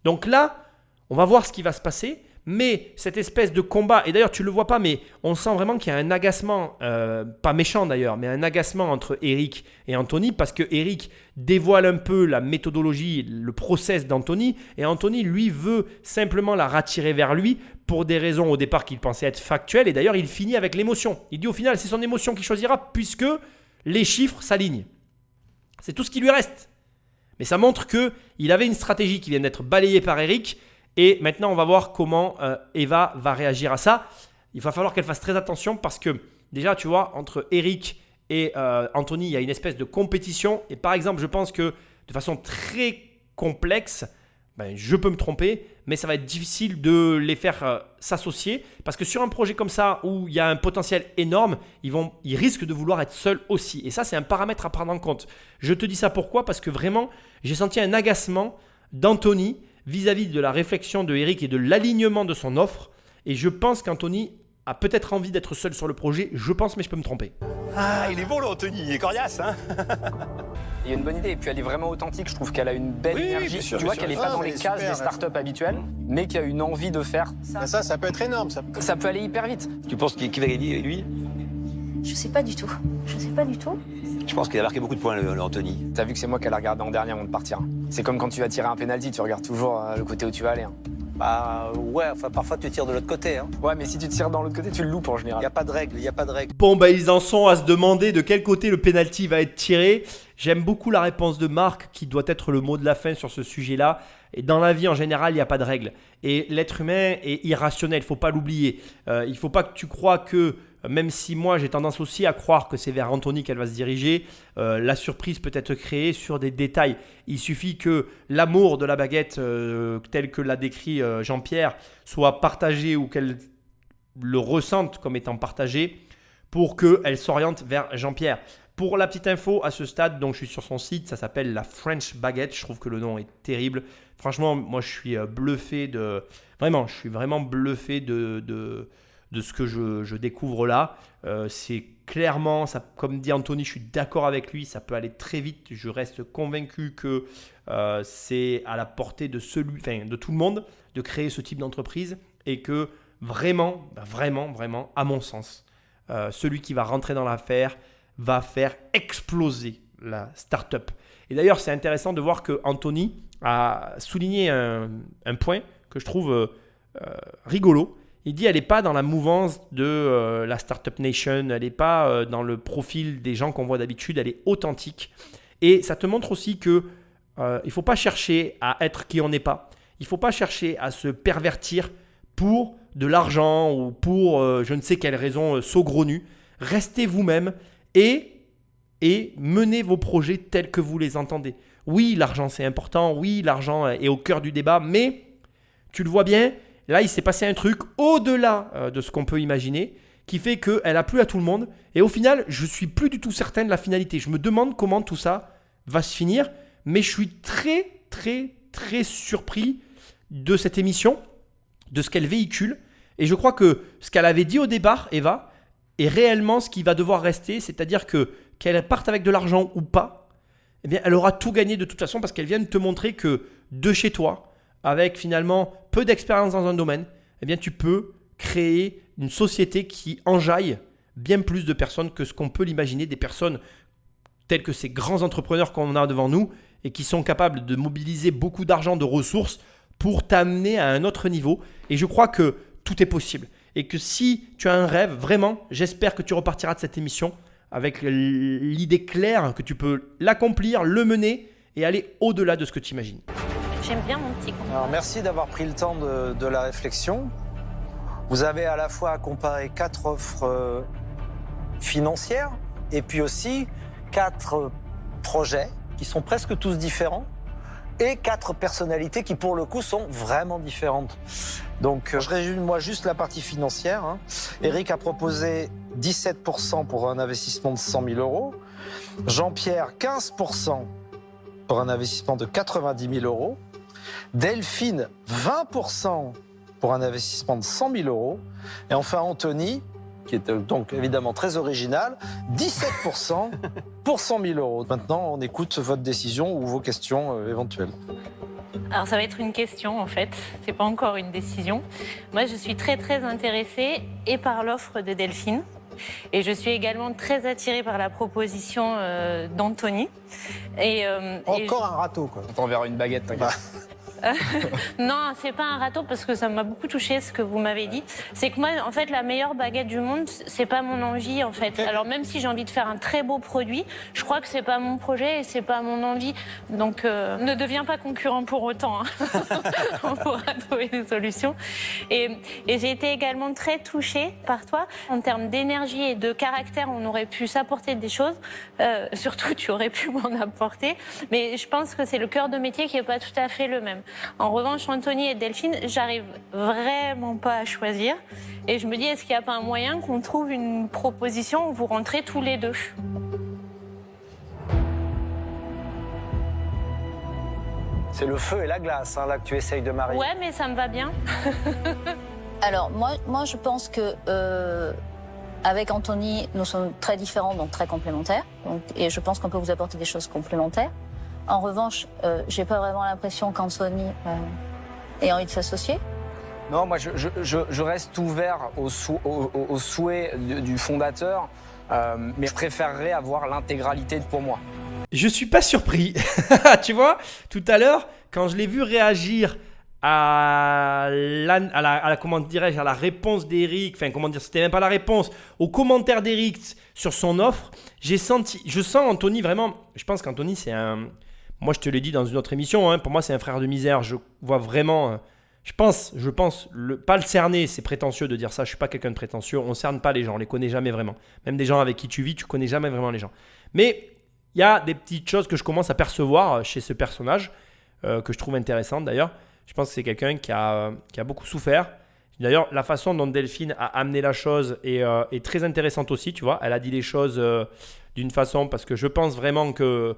Donc là, on va voir ce qui va se passer. Mais cette espèce de combat, et d'ailleurs tu ne le vois pas, mais on sent vraiment qu'il y a un agacement, pas méchant d'ailleurs, mais un agacement entre Eric et Anthony, parce que Eric dévoile un peu la méthodologie, le process d'Anthony, et Anthony lui veut simplement la rattirer vers lui pour des raisons au départ qu'il pensait être factuelles, et d'ailleurs il finit avec l'émotion. Il dit au final c'est son émotion qui choisira puisque les chiffres s'alignent. C'est tout ce qui lui reste. Mais ça montre qu'il avait une stratégie qui vient d'être balayée par Eric. Et maintenant, on va voir comment Eva va réagir à ça. Il va falloir qu'elle fasse très attention parce que déjà, tu vois, entre Eric et Anthony, il y a une espèce de compétition. Et par exemple, je pense que de façon très complexe, je peux me tromper, mais ça va être difficile de les faire s'associer. Parce que sur un projet comme ça, où il y a un potentiel énorme, ils risquent de vouloir être seuls aussi. Et ça, c'est un paramètre à prendre en compte. Je te dis ça pourquoi ? Parce que vraiment, j'ai senti un agacement d'Anthony vis-à-vis de la réflexion de Eric et de l'alignement de son offre. Et je pense qu'Anthony a peut-être envie d'être seul sur le projet. Je pense, mais je peux me tromper. Ah, il est bon, là, Anthony. Il est coriace, hein. Il y a une bonne idée. Et puis, elle est vraiment authentique. Je trouve qu'elle a une belle énergie. Bien sûr, tu vois qu'elle n'est pas dans les cases des startups habituelles, mais qui a une envie de faire. Ça peut être énorme. Ça peut aller hyper vite. Tu penses qu'il va gagner, lui? Je sais pas du tout. Je sais pas du tout. Je pense qu'il a marqué beaucoup de points, le Anthony. T'as vu que c'est moi qui l'ai regardé en dernier avant de partir. C'est comme quand tu vas tirer un penalty, tu regardes toujours le côté où tu vas aller. Hein. Bah ouais, enfin parfois tu tires de l'autre côté. Hein. Ouais, mais si tu tires dans l'autre côté, tu le loupes en général. Il n'y a pas de règle, il n'y a pas de règle. Bon, ils en sont à se demander de quel côté le penalty va être tiré. J'aime beaucoup la réponse de Marc qui doit être le mot de la fin sur ce sujet-là. Et dans la vie en général, il n'y a pas de règle. Et l'être humain est irrationnel, il ne faut pas l'oublier. Il ne faut pas que tu crois que, même si moi j'ai tendance aussi à croire que c'est vers Anthony qu'elle va se diriger, la surprise peut être créée sur des détails. Il suffit que l'amour de la baguette, tel que l'a décrit Jean-Pierre, soit partagé ou qu'elle le ressente comme étant partagé pour qu'elle s'oriente vers Jean-Pierre. Pour la petite info, à ce stade, donc je suis sur son site, ça s'appelle la French Baguette. Je trouve que le nom est terrible. Franchement, moi je suis bluffé de... Vraiment, je suis vraiment bluffé de ce que je découvre là. C'est clairement, ça, comme dit Anthony, je suis d'accord avec lui, ça peut aller très vite. Je reste convaincu que c'est à la portée de tout le monde de créer ce type d'entreprise et que vraiment, à mon sens, celui qui va rentrer dans l'affaire va faire exploser la start-up. Et d'ailleurs, c'est intéressant de voir que Anthony a souligné un point que je trouve rigolo. Il dit elle n'est pas dans la mouvance de la Startup Nation, elle n'est pas dans le profil des gens qu'on voit d'habitude, elle est authentique. Et ça te montre aussi qu'il ne faut pas chercher à être qui on n'est pas. Il ne faut pas chercher à se pervertir pour de l'argent ou pour je ne sais quelle raison saugrenue. Restez vous-même et menez vos projets tels que vous les entendez. Oui, l'argent c'est important, oui, l'argent est au cœur du débat, mais tu le vois bien, là il s'est passé un truc au-delà de ce qu'on peut imaginer qui fait qu'elle a plu à tout le monde et au final, je ne suis plus du tout certain de la finalité. Je me demande comment tout ça va se finir, mais je suis très, très, très surpris de cette émission, de ce qu'elle véhicule et je crois que ce qu'elle avait dit au départ, Eva, est réellement ce qui va devoir rester, c'est-à-dire qu'elle parte avec de l'argent ou pas, eh bien, elle aura tout gagné de toute façon parce qu'elle vient de te montrer que de chez toi, avec finalement peu d'expérience dans un domaine, eh bien, tu peux créer une société qui enjaille bien plus de personnes que ce qu'on peut l'imaginer, des personnes telles que ces grands entrepreneurs qu'on a devant nous et qui sont capables de mobiliser beaucoup d'argent, de ressources pour t'amener à un autre niveau. Et je crois que tout est possible. Et que si tu as un rêve, vraiment, j'espère que tu repartiras de cette émission avec l'idée claire que tu peux l'accomplir, le mener et aller au-delà de ce que tu imagines. J'aime bien mon petit compte. Alors merci d'avoir pris le temps de la réflexion. Vous avez à la fois à comparer 4 offres financières et puis aussi 4 projets qui sont presque tous différents et 4 personnalités qui pour le coup sont vraiment différentes. Donc je résume moi juste la partie financière. Eric a proposé 17% pour un investissement de 100 000 euros, Jean-Pierre 15% pour un investissement de 90 000 euros, Delphine 20% pour un investissement de 100 000 euros, et enfin Anthony, qui est donc évidemment très original, 17% pour 100 000 euros. Maintenant, on écoute votre décision ou vos questions éventuelles. Alors ça va être une question en fait, c'est pas encore une décision. Moi je suis très intéressée et par l'offre de Delphine et je suis également très attirée par la proposition d'Anthony. Encore un râteau quoi. On t'enverra une baguette, t'inquiète. Non, c'est pas un râteau parce que ça m'a beaucoup touché ce que vous m'avez dit. C'est que moi, en fait, la meilleure baguette du monde, c'est pas mon envie, en fait. Alors même si j'ai envie de faire un très beau produit, je crois que c'est pas mon projet et c'est pas mon envie. Donc, ne deviens pas concurrent pour autant. On pourra trouver des solutions. Et j'ai été également très touchée par toi. En termes d'énergie et de caractère, on aurait pu s'apporter des choses. Surtout, tu aurais pu m'en apporter. Mais je pense que c'est le cœur de métier qui est pas tout à fait le même. En revanche, Anthony et Delphine, j'arrive vraiment pas à choisir. Et je me dis, est-ce qu'il n'y a pas un moyen qu'on trouve une proposition où vous rentrez tous les deux ? C'est le feu et la glace là que tu essayes de marier. Ouais, mais ça me va bien. Alors, moi, je pense que avec Anthony, nous sommes très différents, donc très complémentaires. Et je pense qu'on peut vous apporter des choses complémentaires. En revanche, j'ai pas vraiment l'impression qu'Anthony ait envie de s'associer. Non, moi je reste ouvert au souhait du fondateur, mais je préférerais avoir l'intégralité pour moi. Je suis pas surpris. Tu vois, tout à l'heure, quand je l'ai vu réagir à comment dirais-je, à la réponse d'Eric, enfin comment dire, c'était même pas la réponse, au commentaire d'Eric sur son offre, je sens Anthony vraiment, je pense qu'Anthony c'est moi je te l'ai dit dans une autre émission, pour moi c'est un frère de misère, je vois vraiment, je pense, pas le cerner, c'est prétentieux de dire ça, je suis pas quelqu'un de prétentieux, on cerne pas les gens, on les connaît jamais vraiment, même des gens avec qui tu vis, tu connais jamais vraiment les gens, mais il y a des petites choses que je commence à percevoir chez ce personnage, que je trouve intéressantes d'ailleurs. Je pense que c'est quelqu'un qui a beaucoup souffert. D'ailleurs, la façon dont Delphine a amené la chose est très intéressante aussi, tu vois. Elle a dit les choses d'une façon, parce que je pense vraiment que...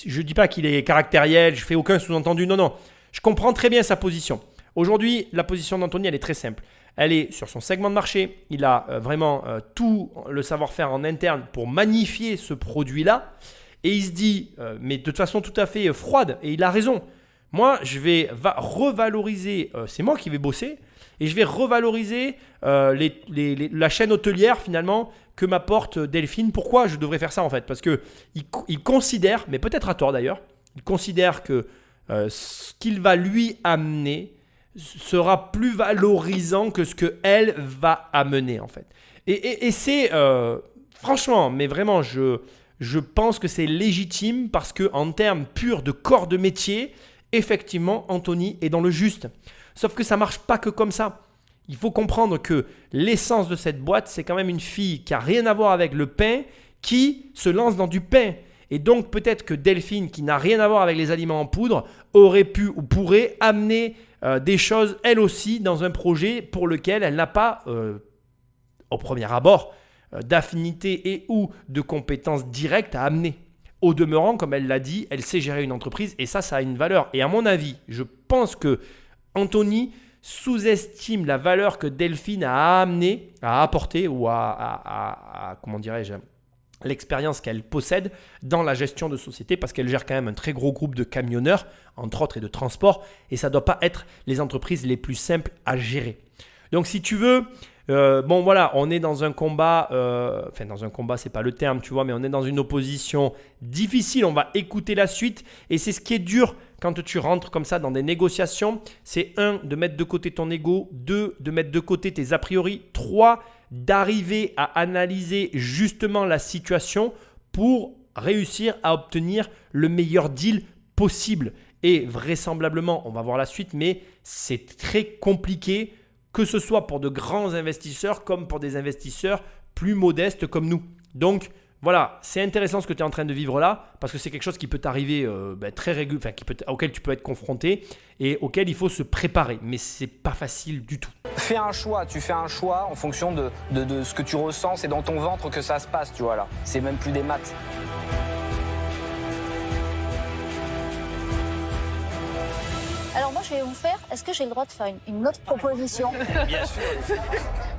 Je ne dis pas qu'il est caractériel, je ne fais aucun sous-entendu, non. Je comprends très bien sa position. Aujourd'hui, la position d'Anthony, elle est très simple. Elle est sur son segment de marché. Il a vraiment tout le savoir-faire en interne pour magnifier ce produit-là. Et il se dit, mais de toute façon tout à fait froide, et il a raison. Moi, je vais revaloriser, c'est moi qui vais bosser, et je vais revaloriser la chaîne hôtelière finalement que m'apporte Delphine. Pourquoi je devrais faire ça en fait ? Parce qu'il considère, mais peut-être à tort d'ailleurs, il considère que ce qu'il va lui amener sera plus valorisant que ce qu'elle va amener en fait. Et c'est, franchement, mais vraiment, je pense que c'est légitime parce qu'en termes purs de corps de métier, effectivement, Anthony est dans le juste. Sauf que ça ne marche pas que comme ça. Il faut comprendre que l'essence de cette boîte, c'est quand même une fille qui n'a rien à voir avec le pain, qui se lance dans du pain. Et donc peut-être que Delphine, qui n'a rien à voir avec les aliments en poudre, aurait pu ou pourrait amener des choses, elle aussi, dans un projet pour lequel elle n'a pas, au premier abord, d'affinité et ou de compétences directes à amener. Au demeurant, comme elle l'a dit, elle sait gérer une entreprise et ça a une valeur. Et à mon avis, je pense que Anthony sous-estime la valeur que Delphine a amené, à apporter ou à comment dirais-je, l'expérience qu'elle possède dans la gestion de société parce qu'elle gère quand même un très gros groupe de camionneurs, entre autres, et de transport. Et ça ne doit pas être les entreprises les plus simples à gérer. Donc si tu veux... bon voilà, on est dans un combat, dans un combat c'est pas le terme tu vois, mais on est dans une opposition difficile, on va écouter la suite et c'est ce qui est dur quand tu rentres comme ça dans des négociations, c'est 1, de mettre de côté ton ego, 2, de mettre de côté tes a priori, 3, d'arriver à analyser justement la situation pour réussir à obtenir le meilleur deal possible et vraisemblablement, on va voir la suite, mais c'est très compliqué que ce soit pour de grands investisseurs comme pour des investisseurs plus modestes comme nous. Donc, voilà, c'est intéressant ce que tu es en train de vivre là, parce que c'est quelque chose qui peut t'arriver très régulièrement, auquel tu peux être confronté et auquel il faut se préparer. Mais c'est pas facile du tout. Fais un choix, tu fais un choix en fonction de ce que tu ressens, c'est dans ton ventre que ça se passe, tu vois là. C'est même plus des maths. Alors moi, je vais vous faire... Est-ce que j'ai le droit de faire une autre proposition? Bien sûr.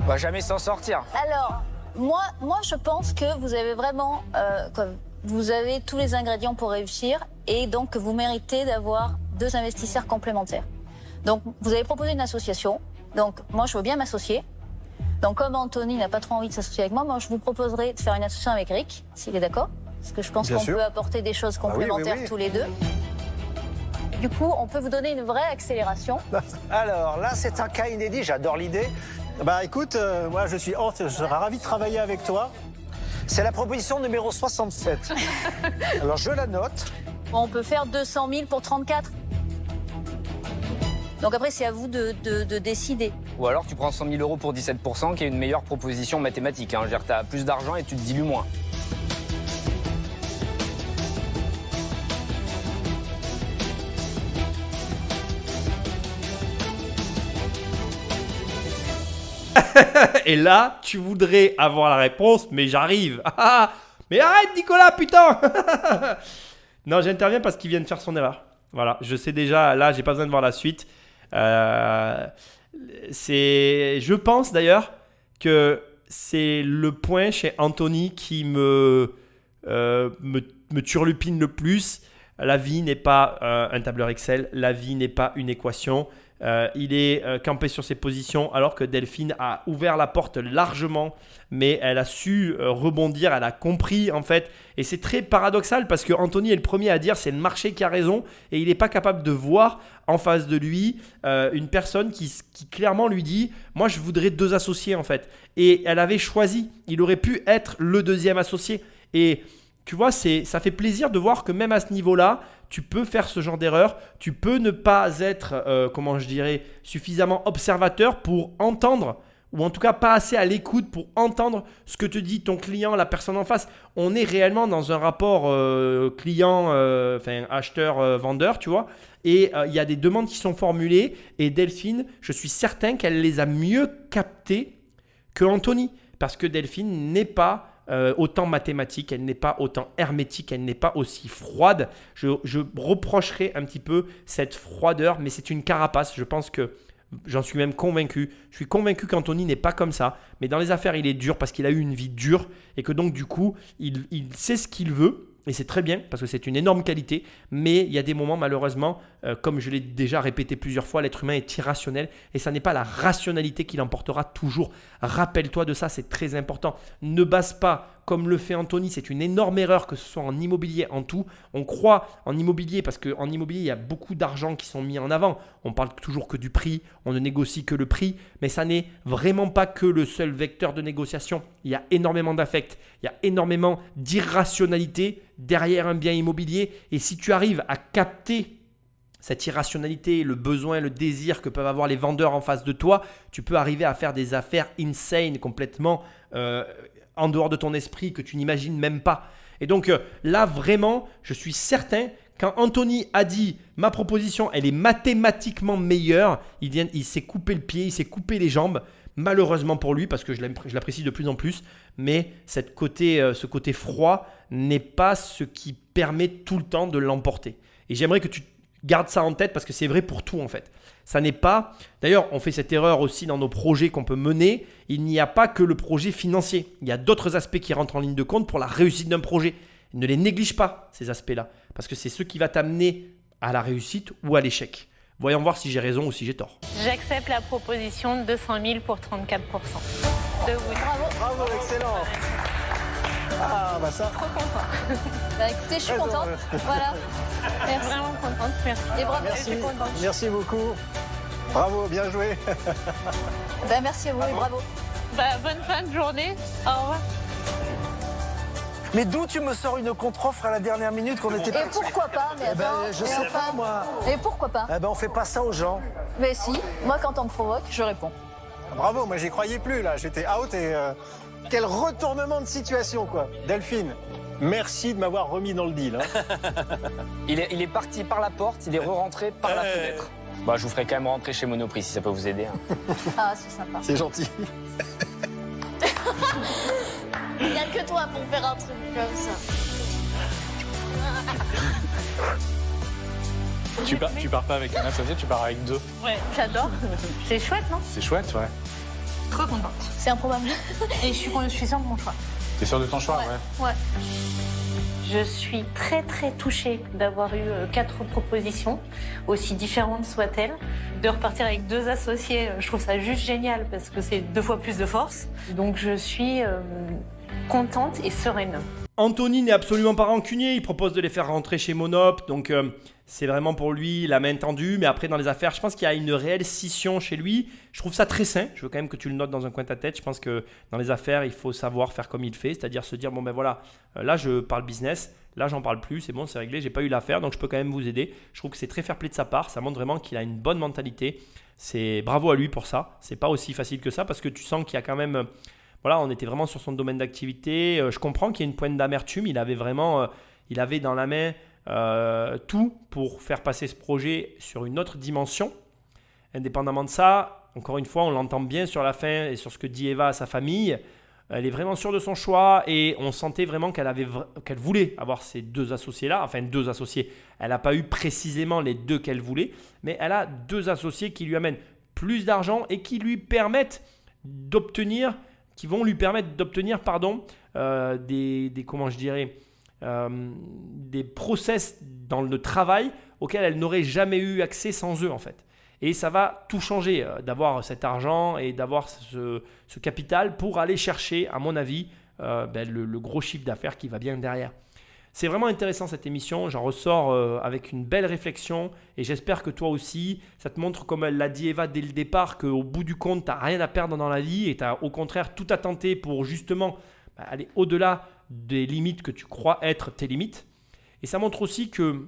On va jamais s'en sortir. Alors, moi, je pense que vous avez vraiment... vous avez tous les ingrédients pour réussir et donc que vous méritez d'avoir 2 investisseurs complémentaires. Donc, vous avez proposé une association. Donc, moi, je veux bien m'associer. Donc, comme Anthony n'a pas trop envie de s'associer avec moi, je vous proposerai de faire une association avec Rick, s'il est d'accord. Parce que je pense qu'on peut apporter des choses complémentaires tous les deux. Du coup, on peut vous donner une vraie accélération. Alors là, c'est un cas inédit, j'adore l'idée. Bah écoute, moi je serais ravi de travailler avec toi. C'est la proposition numéro 67. Alors je la note. On peut faire 200 000 pour 34. Donc après, c'est à vous de décider. Ou alors tu prends 100 000 euros pour 17%, qui est une meilleure proposition mathématique. Hein. Je veux dire, tu as plus d'argent et tu te dilues moins. Et là, tu voudrais avoir la réponse, mais j'arrive. Mais arrête, Nicolas, putain. Non, j'interviens parce qu'il vient de faire son erreur. Voilà, je sais déjà, là, j'ai pas besoin de voir la suite. Je pense d'ailleurs que c'est le point chez Anthony qui me turlupine le plus. La vie n'est pas un tableur Excel, la vie n'est pas une équation. Il est campé sur ses positions alors que Delphine a ouvert la porte largement, mais elle a su rebondir, elle a compris en fait. Et c'est très paradoxal parce que Anthony est le premier à dire c'est le marché qui a raison et il n'est pas capable de voir en face de lui une personne qui clairement lui dit moi je voudrais 2 associés en fait. Et elle avait choisi, il aurait pu être le 2e associé. Et tu vois, ça fait plaisir de voir que même à ce niveau-là, tu peux faire ce genre d'erreur. Tu peux ne pas être, suffisamment observateur pour entendre, ou en tout cas pas assez à l'écoute pour entendre ce que te dit ton client, la personne en face. On est réellement dans un rapport acheteur-vendeur, tu vois. Et il y a des demandes qui sont formulées. Et Delphine, je suis certain qu'elle les a mieux captées que Anthony. Parce que Delphine n'est pas... autant mathématique, elle n'est pas autant hermétique, elle n'est pas aussi froide. Je reprocherai un petit peu cette froideur, mais c'est une carapace. Je pense que j'en suis même convaincu. Je suis convaincu qu'Anthony n'est pas comme ça, mais dans les affaires, il est dur parce qu'il a eu une vie dure et que donc du coup, il sait ce qu'il veut. Et c'est très bien parce que c'est une énorme qualité, mais il y a des moments malheureusement, comme je l'ai déjà répété plusieurs fois, l'être humain est irrationnel et ça n'est pas la rationalité qui l'emportera toujours. Rappelle-toi de ça, c'est très important. Ne base pas comme le fait Anthony, c'est une énorme erreur que ce soit en immobilier, en tout. On croit en immobilier parce qu'en immobilier, il y a beaucoup d'argent qui sont mis en avant. On parle toujours que du prix, on ne négocie que le prix, mais ça n'est vraiment pas que le seul vecteur de négociation. Il y a énormément d'affect, il y a énormément d'irrationalité derrière un bien immobilier. Et si tu arrives à capter cette irrationalité, le besoin, le désir que peuvent avoir les vendeurs en face de toi, tu peux arriver à faire des affaires insane, complètement en dehors de ton esprit, que tu n'imagines même pas. Et donc là, vraiment, je suis certain, quand Anthony a dit « ma proposition, elle est mathématiquement meilleure », il s'est coupé le pied, il s'est coupé les jambes. Malheureusement pour lui, parce que je l'apprécie de plus en plus, mais ce côté froid n'est pas ce qui permet tout le temps de l'emporter. Et j'aimerais que tu gardes ça en tête parce que c'est vrai pour tout en fait. Ça n'est pas... D'ailleurs, on fait cette erreur aussi dans nos projets qu'on peut mener. Il n'y a pas que le projet financier. Il y a d'autres aspects qui rentrent en ligne de compte pour la réussite d'un projet. Ne les néglige pas, ces aspects-là, parce que c'est ce qui va t'amener à la réussite ou à l'échec. Voyons voir si j'ai raison ou si j'ai tort. J'accepte la proposition de 200 000 pour 34%. De vous. Bravo, excellent. Ah, bah ça. Trop content. Bah écoutez, je suis contente. Voilà. Merci. Vraiment contente, merci. Et bravo. Merci, merci beaucoup. Bravo, bien joué. Ben, merci à vous et bravo. Bonne fin de journée. Au revoir. Mais d'où tu me sors une contre-offre à la dernière minute qu'on était... Et pourquoi pas? Mais attends, je sais pas, moi. Et pourquoi pas? On fait pas ça aux gens. Mais si, moi quand on me provoque, je réponds. Bravo, moi j'y croyais plus là, j'étais out et Quel retournement de situation, quoi. Delphine, merci de m'avoir remis dans le deal. Hein. Il est parti par la porte, il est re-rentré par la fenêtre. Bah, je vous ferai quand même rentrer chez Monoprix si ça peut vous aider. Hein. Ah, c'est sympa. C'est gentil. Il n'y a que toi pour faire un truc comme ça. Tu pars pas avec un associé, tu pars avec 2. Ouais, j'adore. C'est chouette, non? C'est chouette, ouais. Trop contente. C'est improbable. Et je suis sûre de mon choix. T'es sûr de ton choix, ouais. Je suis très très touchée d'avoir eu 4 propositions, aussi différentes soient-elles. De repartir avec 2 associés, je trouve ça juste génial parce que c'est 2 fois plus de force. Donc je suis contente et sereine. Anthony n'est absolument pas rancunier, il propose de les faire rentrer chez Monop, donc c'est vraiment pour lui la main tendue. Mais après dans les affaires, je pense qu'il y a une réelle scission chez lui. Je trouve ça très sain, je veux quand même que tu le notes dans un coin de ta tête. Je pense que dans les affaires, il faut savoir faire comme il fait, c'est-à-dire se dire bon ben voilà, là je parle business, là j'en parle plus, c'est bon, c'est réglé, j'ai pas eu l'affaire, donc je peux quand même vous aider. Je trouve que c'est très fair-play de sa part, ça montre vraiment qu'il a une bonne mentalité. C'est bravo à lui pour ça, c'est pas aussi facile que ça parce que tu sens qu'il y a quand même... Voilà, on était vraiment sur son domaine d'activité. Je comprends qu'il y ait une pointe d'amertume. Il avait dans la main tout pour faire passer ce projet sur une autre dimension. Indépendamment de ça, encore une fois, on l'entend bien sur la fin et sur ce que dit Eva à sa famille. Elle est vraiment sûre de son choix et on sentait vraiment qu'elle voulait avoir ces 2 associés-là. Enfin, 2 associés. Elle n'a pas eu précisément les 2 qu'elle voulait, mais elle a 2 associés qui lui amènent plus d'argent et qui lui permettent d'obtenir... qui vont lui permettre d'obtenir des process dans le travail auxquels elle n'aurait jamais eu accès sans eux en fait. Et ça va tout changer d'avoir cet argent et d'avoir ce capital pour aller chercher, à mon avis, le gros chiffre d'affaires qui va bien derrière. C'est vraiment intéressant cette émission, j'en ressors avec une belle réflexion et j'espère que toi aussi, ça te montre comme elle l'a dit Eva dès le départ qu'au bout du compte, tu n'as rien à perdre dans la vie et tu as au contraire tout à tenter pour justement aller au-delà des limites que tu crois être tes limites. Et ça montre aussi que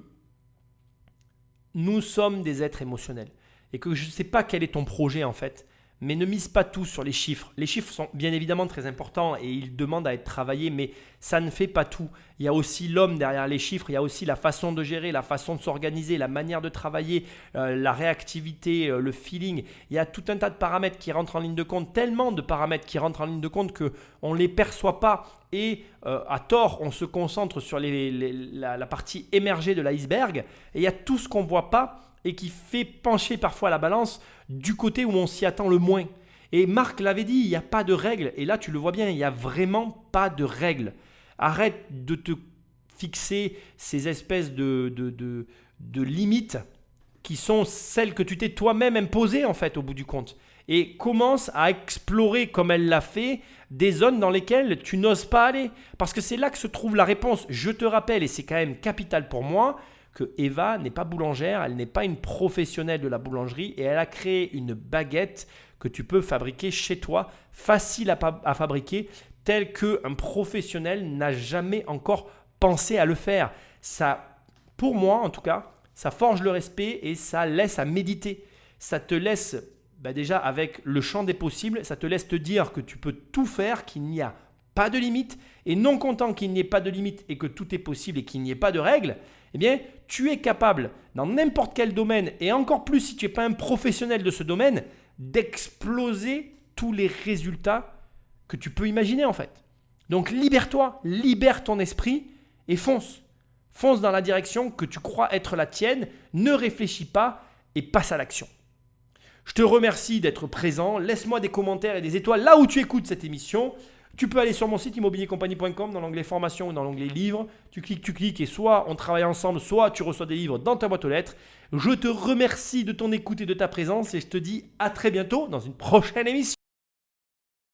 nous sommes des êtres émotionnels et que je ne sais pas quel est ton projet en fait. Mais ne mise pas tout sur les chiffres. Les chiffres sont bien évidemment très importants et ils demandent à être travaillés, mais ça ne fait pas tout. Il y a aussi l'homme derrière les chiffres, il y a aussi la façon de gérer, la façon de s'organiser, la manière de travailler, la réactivité, le feeling. Il y a tout un tas de paramètres qui rentrent en ligne de compte, tellement de paramètres qui rentrent en ligne de compte qu'on ne les perçoit pas. Et à tort, on se concentre sur la partie émergée de l'iceberg et il y a tout ce qu'on ne voit pas et qui fait pencher parfois la balance du côté où on s'y attend le moins. Et Marc l'avait dit, il n'y a pas de règles. Et là, tu le vois bien, il n'y a vraiment pas de règles. Arrête de te fixer ces espèces de limites qui sont celles que tu t'es toi-même imposées en fait au bout du compte. Et commence à explorer, comme elle l'a fait, des zones dans lesquelles tu n'oses pas aller. Parce que c'est là que se trouve la réponse. Je te rappelle, et c'est quand même capital pour moi, que Eva n'est pas boulangère, elle n'est pas une professionnelle de la boulangerie et elle a créé une baguette que tu peux fabriquer chez toi, facile à fabriquer, telle qu'un professionnel n'a jamais encore pensé à le faire. Ça, pour moi en tout cas, ça forge le respect et ça laisse à méditer. Ça te laisse déjà avec le champ des possibles, ça te laisse te dire que tu peux tout faire, qu'il n'y a pas de limite et non content qu'il n'y ait pas de limite et que tout est possible et qu'il n'y ait pas de règles, eh bien, tu es capable, dans n'importe quel domaine, et encore plus si tu n'es pas un professionnel de ce domaine, d'exploser tous les résultats que tu peux imaginer en fait. Donc, libère-toi, libère ton esprit et fonce. Fonce dans la direction que tu crois être la tienne, ne réfléchis pas et passe à l'action. Je te remercie d'être présent, laisse-moi des commentaires et des étoiles là où tu écoutes cette émission. Tu peux aller sur mon site immobiliercompagnie.com dans l'onglet formation ou dans l'onglet livres. Tu cliques et soit on travaille ensemble, soit tu reçois des livres dans ta boîte aux lettres. Je te remercie de ton écoute et de ta présence et je te dis à très bientôt dans une prochaine émission.